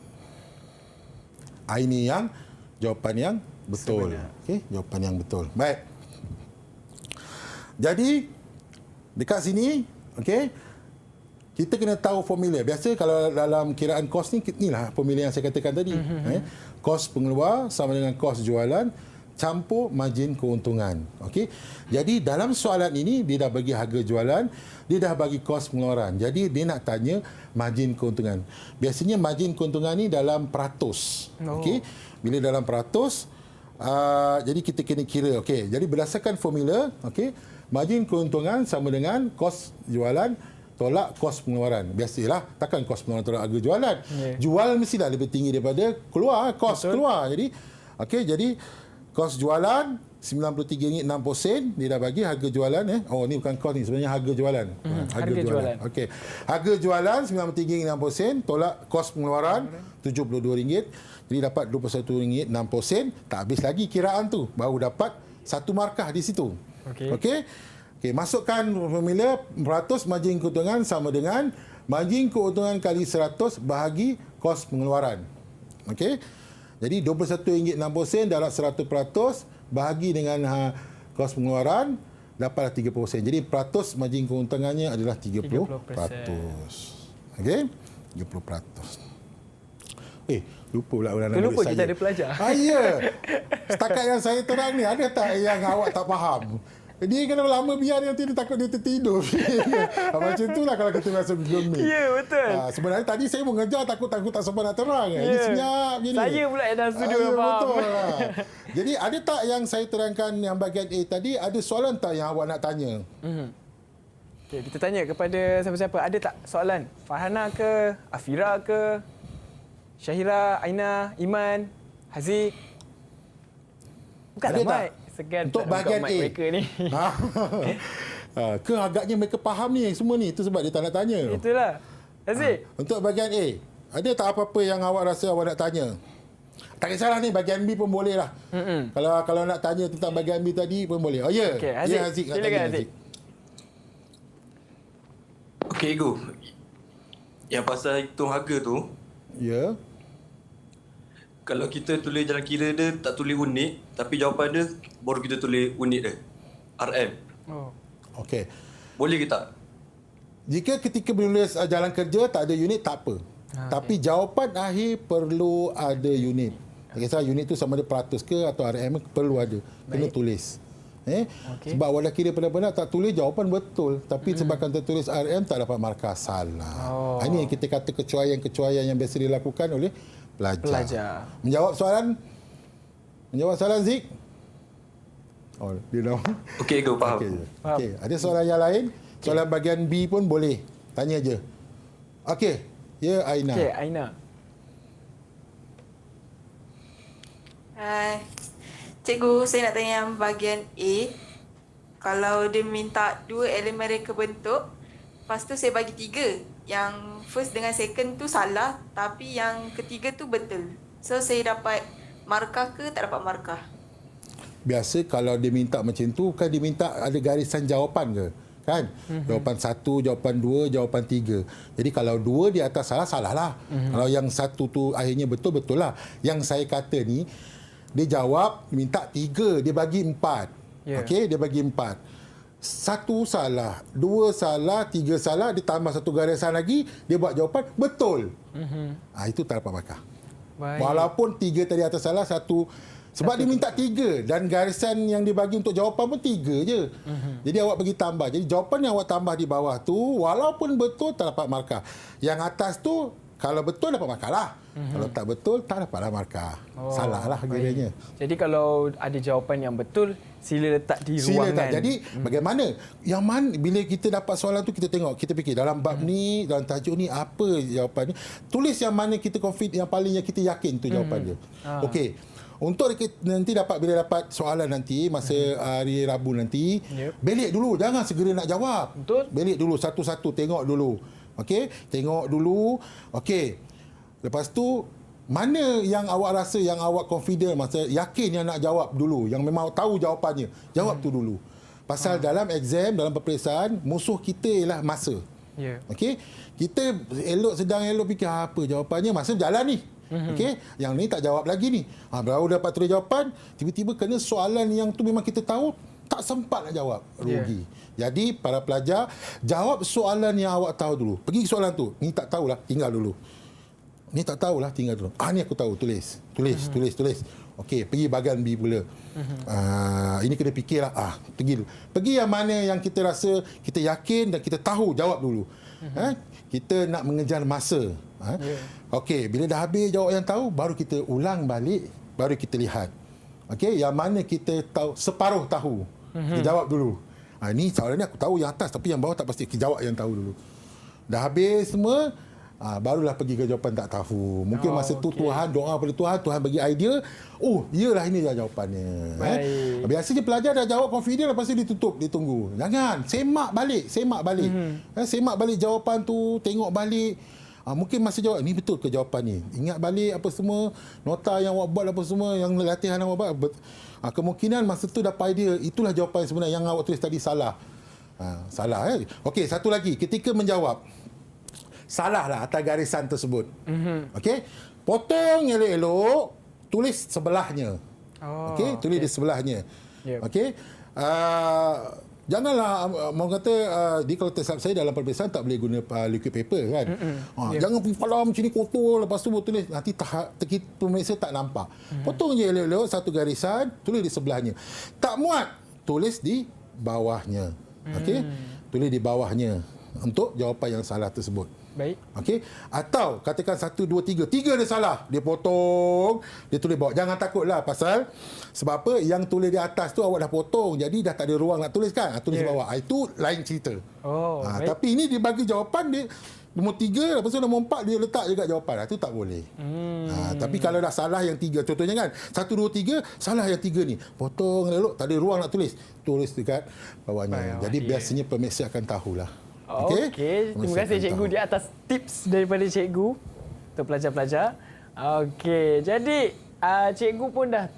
Ini yang jawapan yang betul. Okey, jawapan yang betul. Baik. Jadi dekat sini, okey, kita kena tahu formula. Biasa kalau dalam kiraan kos ni, inilah formula yang saya katakan tadi. Kos pengeluar sama dengan kos jualan campur margin keuntungan. Okey. Jadi dalam soalan ini dia dah bagi harga jualan, dia dah bagi kos pengeluaran. Jadi dia nak tanya margin keuntungan. Biasanya margin keuntungan ni dalam peratus. Okey. Bila dalam peratus, jadi kita kena kira. Okey. Jadi berdasarkan formula, okey, margin keuntungan sama dengan kos jualan tolak kos pengeluaran. Biasalah, takkan kos pengeluaran tolak harga jualan. Jual mestilah lebih tinggi daripada keluar, kos keluar. Jadi okey, jadi kos jualan RM93.60, dia dah bagi harga jualan Oh, ni bukan kos ni, sebenarnya harga jualan. Harga jualan. Okey. Harga jualan RM93.60 tolak kos pengeluaran RM72. Jadi dapat RM21.60. Tak habis lagi kiraan tu, baru dapat satu markah di situ. Okey. Okey, masukkan formula peratus margin keuntungan sama dengan margin keuntungan kali 100 bahagi kos pengeluaran. Okey. Jadi RM21.60 dalam 100% bahagi dengan kos pengeluaran dapatlah 30%. Jadi peratus margin keuntungannya adalah 30%. Okey? 30%. Lupa pula orang lupa kita ada pelajar. Ya. Setakat yang saya terang ni, ada tak yang awak tak faham? Dia kena lama biar nanti dia takut dia tertidur. Macam itulah kalau kita rasa gemik. Ya, betul. Sebenarnya tadi saya mengejar takut tak sempat nak terang. Ini senyap je ni. Saya pula yang dalam studio yang faham. Betul lah. Jadi ada tak yang saya terangkan yang bahagian A tadi, ada soalan tak yang awak nak tanya? Okay, kita tanya kepada siapa-siapa. Ada tak soalan? Farhana ke? Afira ke? Syahira, Aina, Iman, Haziq? Bukanlah mic. Segan untuk bahagian A mereka ni. Ke agaknya mereka faham ni semua ni, itu sebab dia tak nak tanya. Itulah. Haziq. Untuk bahagian A, ada tak apa-apa yang awak rasa awak nak tanya? Tak kisahlah ni, bahagian B pun boleh lah. Kalau nak tanya tentang bahagian B tadi pun boleh. Oh ya. Okay, Haziq. Haziq nak Silakan tanya, Haziq. Okey, Ego. Yang pasal hitung harga tu. Ya. Kalau kita tulis jalan kira dia tak tulis unit, tapi jawapan dia baru kita tulis unit dia. RM. Okey. Boleh ke tak? Jika ketika menulis jalan kerja tak ada unit, tak apa. Tapi jawapan akhir perlu ada unit. Tak kisah unit tu sama ada peratus ke atau RM, perlu ada. Kena tulis. Sebab awak dah kira benar-benar tak tulis jawapan betul. Tapi sebabkan tertulis RM tak dapat markah, salah. Ini yang kita kata kecuaian-kecuaian yang biasa dilakukan oleh pelajar. Menjawab soalan Zik? Oh, dia dah. Okey, Ego, faham. Okey. Ada soalan yang lain? Soalan bahagian B pun boleh. Tanya je. Okey. Ya, Aina. Okey, Aina. Cikgu, saya nak tanya yang bahagian A. Kalau dia minta 2 elemen reka bentuk, lepas tu saya bagi 3. Yang first dengan second tu salah, tapi yang ketiga tu betul. So, saya dapat markah ke tak dapat markah? Biasa kalau dia minta macam tu, kan dia minta ada garisan jawapan ke? Kan? Jawapan 1, jawapan 2, jawapan 3. Jadi kalau 2 di atas salah, salah lah. Kalau yang 1 tu akhirnya betul, betul lah. Yang saya kata ni, dia jawab, minta 3, dia bagi 4. Okey, dia bagi 4. 1 salah, 2 salah, 3 salah, dia tambah 1 garisan lagi, dia buat jawapan betul. Itu tak dapat markah. Walaupun 3 tadi atas salah, 1 sebab dia minta 3 dan garisan yang dia bagi untuk jawapan pun 3 je. Jadi awak bagi tambah. Jadi jawapan yang awak tambah di bawah tu walaupun betul tak dapat markah. Yang atas tu kalau betul dapat markah lah. Kalau tak betul tak dapatlah markah. Salah lah kiranya. Jadi kalau ada jawapan yang betul, sila letak di ruangan. Jadi bagaimana? Yang mana bila kita dapat soalan tu kita tengok, kita fikir dalam bab ni, dalam tajuk ni apa jawapan ni. Tulis yang mana kita confident, yang paling yang kita yakin tu jawapan dia. Okey. Untuk nanti bila dapat soalan nanti masa hari Rabu nanti, belik dulu, jangan segera nak jawab. Betul. Belik dulu satu-satu, tengok dulu. Okey, tengok dulu. Okey. Lepas tu mana yang awak rasa yang awak confident, masa yakin yang nak jawab dulu, yang memang tahu jawapannya, jawab tu dulu. Pasal dalam exam, dalam peperiksaan, musuh kita ialah masa. Okey, kita sedang elok fikir apa jawapannya, masa berjalan ni. Okey, yang ni tak jawab lagi ni. Baru dapat tulis jawapan, tiba-tiba kena soalan yang tu memang kita tahu, tak sempat nak jawab, rugi. Jadi para pelajar, jawab soalan yang awak tahu dulu. Pergi ke soalan tu, ni tak tahulah, tinggal dulu. Ni tak tahulah, tinggal dulu. Ni aku tahu, tulis. Okey, pergi bahagian B pula. Ini kena fikirlah. Pergi dulu. Pergi yang mana yang kita rasa, kita yakin dan kita tahu, jawab dulu. Kita nak mengejar masa. Okey, bila dah habis jawab yang tahu, baru kita ulang balik, baru kita lihat. Okey, yang mana kita tahu, separuh tahu. Kita jawab dulu. Ni soalan ni aku tahu yang atas, tapi yang bawah tak pasti. Kita jawab yang tahu dulu. Dah habis semua, barulah pergi ke jawapan tak tahu. Mungkin masa tu Tuhan, doa pada Tuhan, Tuhan bagi idea. Iyalah ini dah jawapannya. Biasanya pelajar dah jawab confident, lepas tu dia tutup, dia tunggu. Jangan, semak balik. Semak balik jawapan tu, tengok balik. Mungkin masa jawab, ni betul ke jawapan ni? Ingat balik apa semua, nota yang awak buat apa semua, yang latihan awak buat. Kemungkinan masa tu dapat idea, itulah jawapan sebenarnya yang awak tulis tadi salah. Salah. Okey, satu lagi. Ketika menjawab, salahlah atas garisan tersebut. Okey, potong elok-elok, tulis sebelahnya. Okey, tulis di sebelahnya. Okey, janganlah mau kata dia kalau tersilap saya dalam peperiksaan tak boleh guna liquid paper kan. Jangan pergi palam macam ni kotor, lepas tu tulis nanti pemeriksa tak nampak. Potong je elok-elok satu garisan, tulis di sebelahnya. Tak muat, tulis di bawahnya. Okey, tulis di bawahnya untuk jawapan yang salah tersebut. Baik. Okey. Atau katakan 1, 2, 3. 3 dia salah. Dia potong. Dia tulis bawah. Jangan takutlah pasal sebab apa? Yang tulis di atas tu awak dah potong. Jadi dah tak ada ruang nak tulis kan? Tulis bawah. Itu lain cerita. Tapi ini dia bagi jawapan dia nombor 3, lepas tu nombor 4 dia letak juga jawapan. Itu tak boleh. Tapi kalau dah salah yang 3, contohnya kan 1, 2, 3, salah yang 3 ni. Potong elok, tak ada ruang nak tulis. Tulis dekat bawahnya. Jadi biasanya pemeriksa akan tahulah. Okey. Terima kasih cikgu di atas tips daripada cikgu untuk pelajar-pelajar. Okey, jadi cikgu pun dah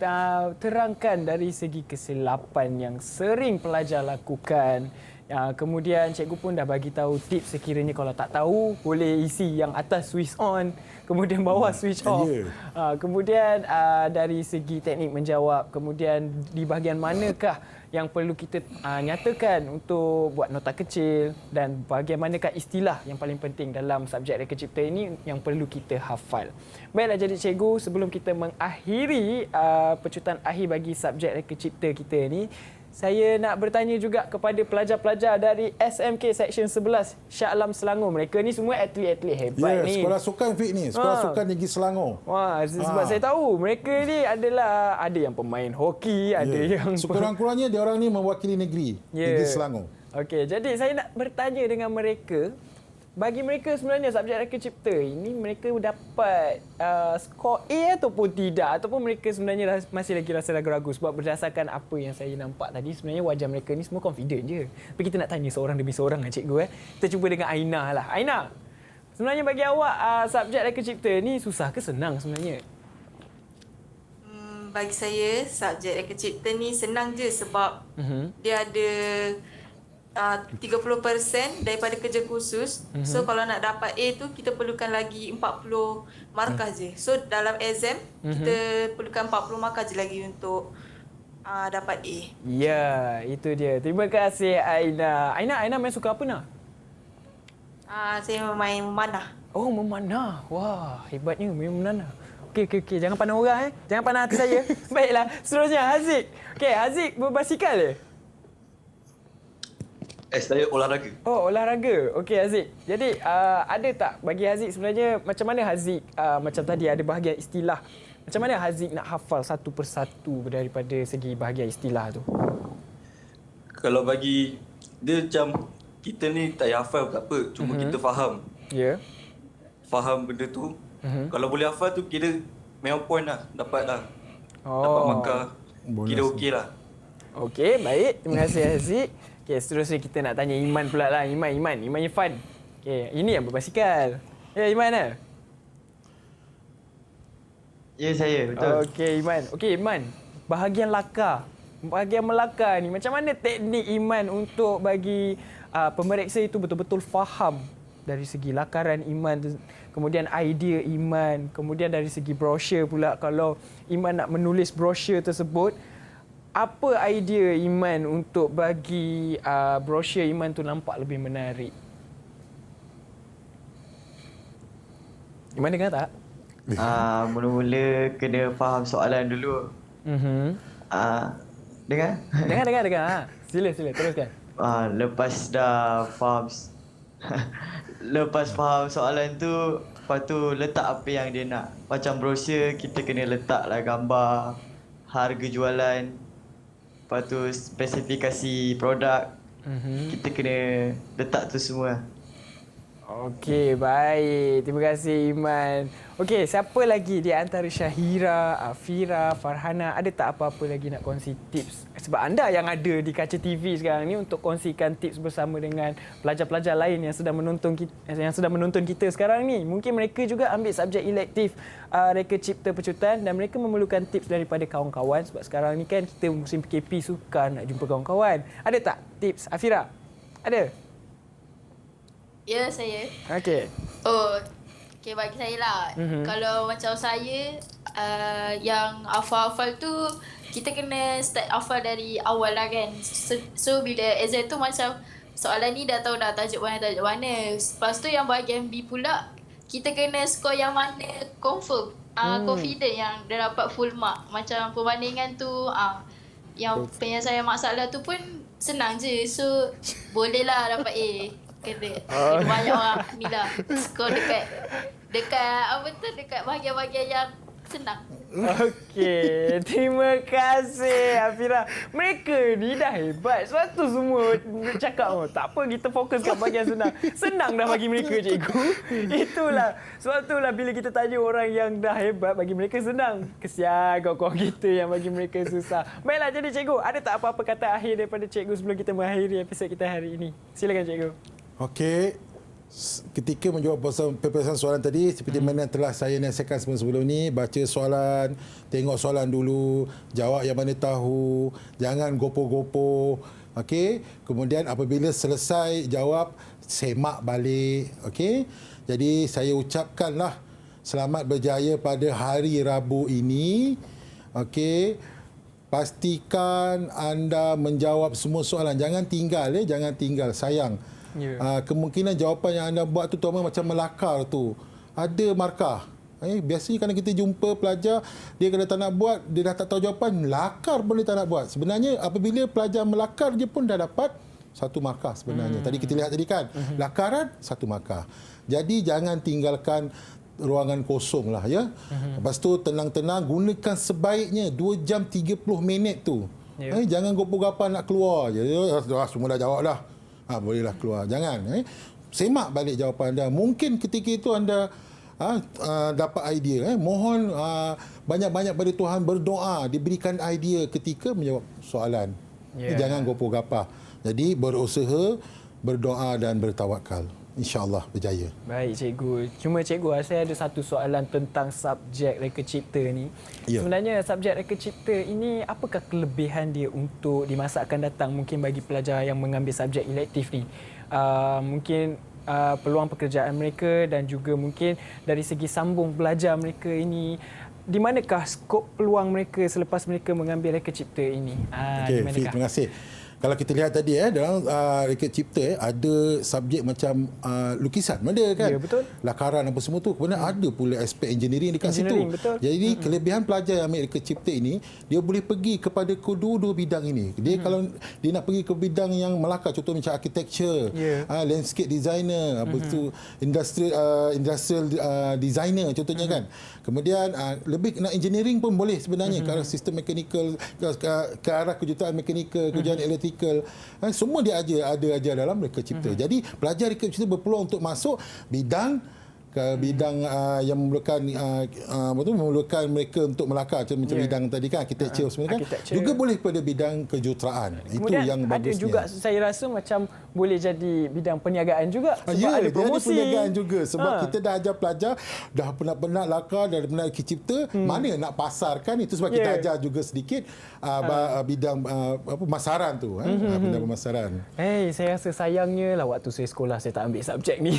terangkan dari segi kesilapan yang sering pelajar lakukan. Kemudian cikgu pun dah bagi tahu tips sekiranya kalau tak tahu boleh isi yang atas switch on, kemudian bawah switch off. Kemudian dari segi teknik menjawab, kemudian di bahagian manakah yang perlu kita nyatakan untuk buat nota kecil dan bagaimanakah istilah yang paling penting dalam subjek reka cipta ini yang perlu kita hafal. Baiklah, jadi cikgu, sebelum kita mengakhiri pecutan akhir bagi subjek reka cipta kita ini, saya nak bertanya juga kepada pelajar-pelajar dari SMK Seksyen 11 Shah Alam Selangor. Mereka ni semua atlet-atlet hebat ni. Sekolah Sukan Fik ni, Sekolah Sukan Negeri Selangor. Sebab saya tahu mereka ni adalah ada yang pemain hoki, ada yang sekurang-kurangnya dia orang ni mewakili negeri, Negeri Selangor. Okey, jadi saya nak bertanya dengan mereka, bagi mereka sebenarnya subjek reka cipta ini mereka dapat skor A ataupun tidak, ataupun mereka sebenarnya masih lagi rasa ragu-ragu sebab berdasarkan apa yang saya nampak tadi sebenarnya wajah mereka ni semua confident je. Tapi kita nak tanya seorang demi seorang lah cikgu. Kita cuba dengan Aina lah. Aina, sebenarnya bagi awak subjek reka cipta ni susah ke senang sebenarnya? Bagi saya subjek reka cipta ni senang je sebab dia ada 30% daripada kerja khusus. So kalau nak dapat A tu kita perlukan lagi 40 markah je. So dalam exam kita perlukan 40 markah je lagi untuk dapat A. Ya, itu dia. Terima kasih Aina. Aina main suka apa nak? Saya main memanah. Oh, memanah. Wah, hebatnya main memanah. Okey. Jangan pandang orang Jangan pandang hati saya. Baiklah, seterusnya Haziq. Okey, Haziq berbasikal ke? Saya olahraga. Oh, olahraga. Okey, Haziq. Jadi, ada tak bagi Haziq sebenarnya macam mana Haziq, macam tadi ada bahagian istilah. Macam mana Haziq nak hafal satu persatu daripada segi bahagian istilah tu? Kalau bagi dia macam kita ni tak payah hafal apa, cuma kita faham. Ya. Faham benda tu. Kalau boleh hafal tu kira memang point lah, dapat lah. Dapat markah. Kira okey lah. Okey, baik. Terima kasih Haziq. Okey, seterusnya kita nak tanya Iman pula lah. Iman Irfan. Okey, ini yang berbasikal. Ya, Iman lah. Ya, saya. Betul. Okey, Iman. Bahagian lakar. Bahagian melakar ni. Macam mana teknik Iman untuk bagi pemeriksa itu betul-betul faham dari segi lakaran Iman, kemudian idea Iman, kemudian dari segi brosur pula. Kalau Iman nak menulis brosur tersebut, apa idea Iman untuk bagi brosur Iman tu nampak lebih menarik? Iman dengar tak? Mula-mula kena faham soalan dulu. Dengar? Dengar. Sila teruskan. Lepas dah faham lepas faham soalan tu, lepas tu letak apa yang dia nak. Macam brosur kita kena letaklah gambar, harga jualan, lepas tu spesifikasi produk. Kita kena letak tu semua. Okey, baik. Terima kasih Iman. Okey, siapa lagi di antara Syahira, Afira, Farhana, ada tak apa-apa lagi nak kongsi tips? Sebab anda yang ada di kaca TV sekarang ni untuk kongsikan tips bersama dengan pelajar-pelajar lain yang sedang menonton kita sekarang ni. Mungkin mereka juga ambil subjek elektif Reka Cipta Pecutan dan mereka memerlukan tips daripada kawan-kawan sebab sekarang ni kan kita musim PKP suka nak jumpa kawan-kawan. Ada tak tips? Afira? Ada? Ya, saya. Okey. Okey, bagi saya lah. Kalau macam saya, yang hafal-hafal tu, kita kena start hafal dari awal lah kan. So bila exam tu macam soalan ni dah tahu dah tajuk mana. Lepas tu yang bahagian B pula, kita kena score yang mana confirm. Confident yang dah dapat full mark. Macam perbandingan tu, yang penyelesaian masalah tu pun senang je. So, bolehlah dapat A. Kena banyak orang ni lah skor dekat bahagian-bahagian yang senang. Okey, terima kasih Afira. Mereka ni dah hebat. Sebab tu semua cakap, tak apa kita fokus kat bahagian senang. Senang dah bagi mereka cikgu. Itulah. Sebab itulah bila kita tanya orang yang dah hebat, bagi mereka senang. Kesian kawan-kawan kita yang bagi mereka susah. Baiklah, jadi cikgu, ada tak apa-apa kata akhir daripada cikgu sebelum kita mengakhiri episod kita hari ini? Silakan cikgu. Okey, ketika menjawab peperiksaan soalan tadi, seperti mana yang telah saya nasihatkan sebelum ni, baca soalan, tengok soalan dulu, jawab yang mana tahu, jangan gopoh-gopoh. Okey, kemudian apabila selesai jawab, semak balik. Okey, jadi saya ucapkanlah selamat berjaya pada hari Rabu ini. Okey, pastikan anda menjawab semua soalan. Jangan tinggal, jangan tinggal, sayang. Kemungkinan jawapan yang anda buat tu macam melakar tu, ada markah. Biasanya kalau kita jumpa pelajar, dia kalau tak nak buat, dia dah tak tahu jawapan, melakar pun dia tak nak buat. Sebenarnya apabila pelajar melakar je pun dah dapat 1 markah sebenarnya. Tadi kita lihat tadi kan, lakaran 1 markah. Jadi jangan tinggalkan ruangan kosong lah ya. Lepas tu tenang-tenang, gunakan sebaiknya 2 jam 30 minit tu. Jangan gopoh-gapan nak keluar je. Semua dah jawab dah. Bolehlah keluar. Jangan. Semak balik jawapan anda. Mungkin ketika itu anda dapat idea. Mohon banyak-banyak pada Tuhan, berdoa, diberikan idea ketika menjawab soalan. Jangan gopoh-gapah. Jadi berusaha, berdoa dan bertawakal. InsyaAllah berjaya. Baik cikgu. Cuma cikgu, saya ada satu soalan tentang subjek Reka Cipta ni. Sebenarnya subjek Reka Cipta ini, apakah kelebihan dia untuk di masa akan datang mungkin bagi pelajar yang mengambil subjek elektif ni? Mungkin peluang pekerjaan mereka dan juga mungkin dari segi sambung belajar mereka ini, di manakah skop peluang mereka selepas mereka mengambil Reka Cipta ini? Okey, terima kasih. Kalau kita lihat tadi dalam Reka Cipta ada subjek macam lukisan, ada kan? Ya, betul. Lakaran apa semua tu. Kemudian ada pula aspek engineering dekat situ. Betul. Jadi kelebihan pelajar yang ambil Reka Cipta ini, dia boleh pergi kepada kedua-dua bidang ini. Dia kalau dia nak pergi ke bidang yang melakar, contoh macam architecture, landscape designer, apa tu industrial designer contohnya kan. Kemudian lebih nak engineering pun boleh sebenarnya ke arah sistem mechanical, ke arah kejuruteraan mechanical, kejuruteraan elektrikal. Semua dia ada ajar dalam Reka Cipta. Jadi pelajar Reka Cipta berpeluang untuk masuk bidang yang memerlukan mereka untuk melakar macam bidang tadi kan, architecture sebenarnya kan. Juga boleh pada bidang kejuruteraan. Kemudian itu yang bagusnya. Ada juga saya rasa macam boleh jadi bidang perniagaan juga sebab ada promosi. Ada perniagaan juga sebab kita dah ajar pelajar dah penat-penat lakar, dah penat Reka Cipta, mana nak pasarkan, itu sebab kita ajar juga sedikit bidang pemasaran tu, bidang pemasaran. Saya rasa sayangnya lah waktu saya sekolah saya tak ambil subjek ni.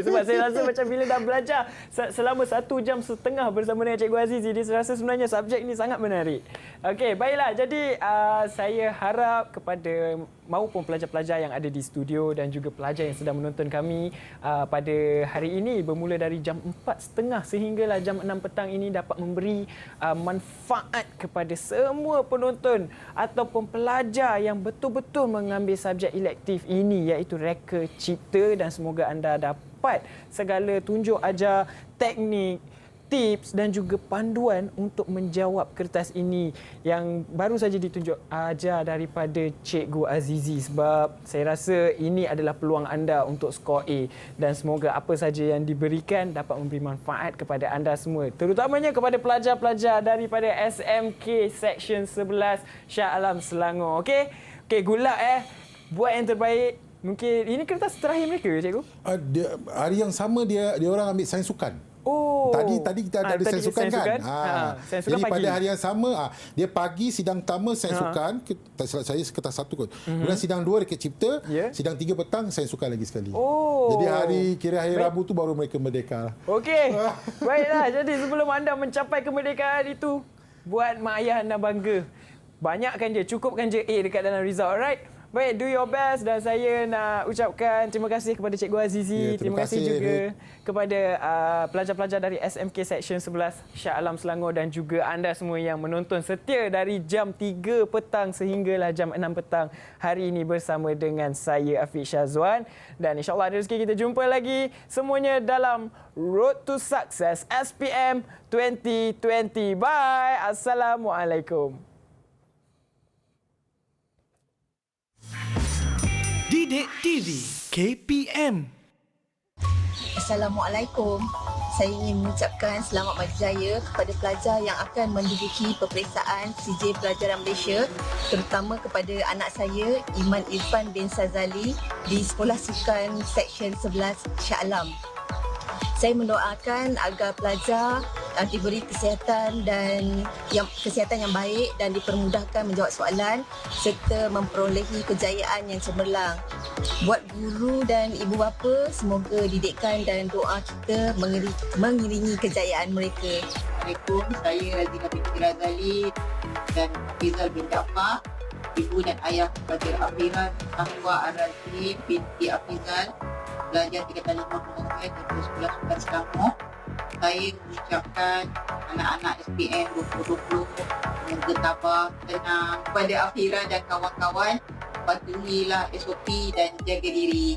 Sebab saya rasa macam bila dah dah belajar selama 1 jam setengah bersama dengan Cikgu Azizi. Dia rasa sebenarnya subjek ini sangat menarik. Okey, baiklah. Jadi saya harap kepada maupun pelajar-pelajar yang ada di studio dan juga pelajar yang sedang menonton kami pada hari ini bermula dari jam 4.30 sehinggalah jam 6 petang ini dapat memberi manfaat kepada semua penonton ataupun pelajar yang betul-betul mengambil subjek elektif ini, iaitu Reka Cipta, dan semoga anda dapat segala tunjuk ajar, teknik, tips dan juga panduan untuk menjawab kertas ini yang baru saja ditunjuk ajar daripada Cikgu Azizi, sebab saya rasa ini adalah peluang anda untuk skor A, dan semoga apa saja yang diberikan dapat memberi manfaat kepada anda semua, terutamanya kepada pelajar-pelajar daripada SMK Section 11 Shah Alam Selangor. Okey, good luck buat yang terbaik. Mungkin ini kertas terakhir mereka, Cikgu? Hari yang sama dia orang ambil sains sukan. Oh. Tadi kita ada sains sukan kan? Sains sukan jadi pagi. pada hari yang sama, dia pagi sidang pertama sains sukan, tak silap saya kertas 1 kot. Kemudian sidang 2 Reka Cipta, sidang 3 petang sains sukan lagi sekali. Oh. Jadi hari Rabu tu baru mereka merdeka. Okey. Baiklah, jadi sebelum anda mencapai kemerdekaan itu, buat mak ayah anda bangga. Banyakkan je, cukupkan je A dekat dalam result, alright? Baik, do your best, dan saya nak ucapkan terima kasih kepada Cikgu Azizi. Terima kasih juga kepada pelajar-pelajar dari SMK Section 11 Shah Alam Selangor dan juga anda semua yang menonton setia dari jam 3 petang sehinggalah jam 6 petang hari ini bersama dengan saya Afiq Syazwan, dan insyaAllah ada rezeki kita jumpa lagi semuanya dalam Road to Success SPM 2020. Bye. Assalamualaikum. Didik TV KPM. Assalamualaikum. Saya ingin mengucapkan selamat maju jaya kepada pelajar yang akan menduduki peperiksaan CJ Pelajaran Malaysia, terutama kepada anak saya Iman Irfan bin Sazali di Sekolah Sukan Seksyen 11 Shah Alam. Saya mendoakan agar pelajar diberi kesihatan yang baik dan dipermudahkan menjawab soalan serta memperolehi kejayaan yang cemerlang. Buat guru dan ibu bapa, semoga didikan dan doa kita mengiringi kejayaan mereka. Assalamualaikum, saya Razina binti Razali dan Hafizal bin Jaafar, ibu dan ayah kepada Afiran Ahwa Ar-Razli binti Hafizal, pelajar tingkatan 5 di Sekolah Sukan Selangor. Saya mengucapkan anak-anak SPM 2020 semoga tabah, tenang. Kepada Afira dan kawan-kawan, patuhilah SOP dan jaga diri.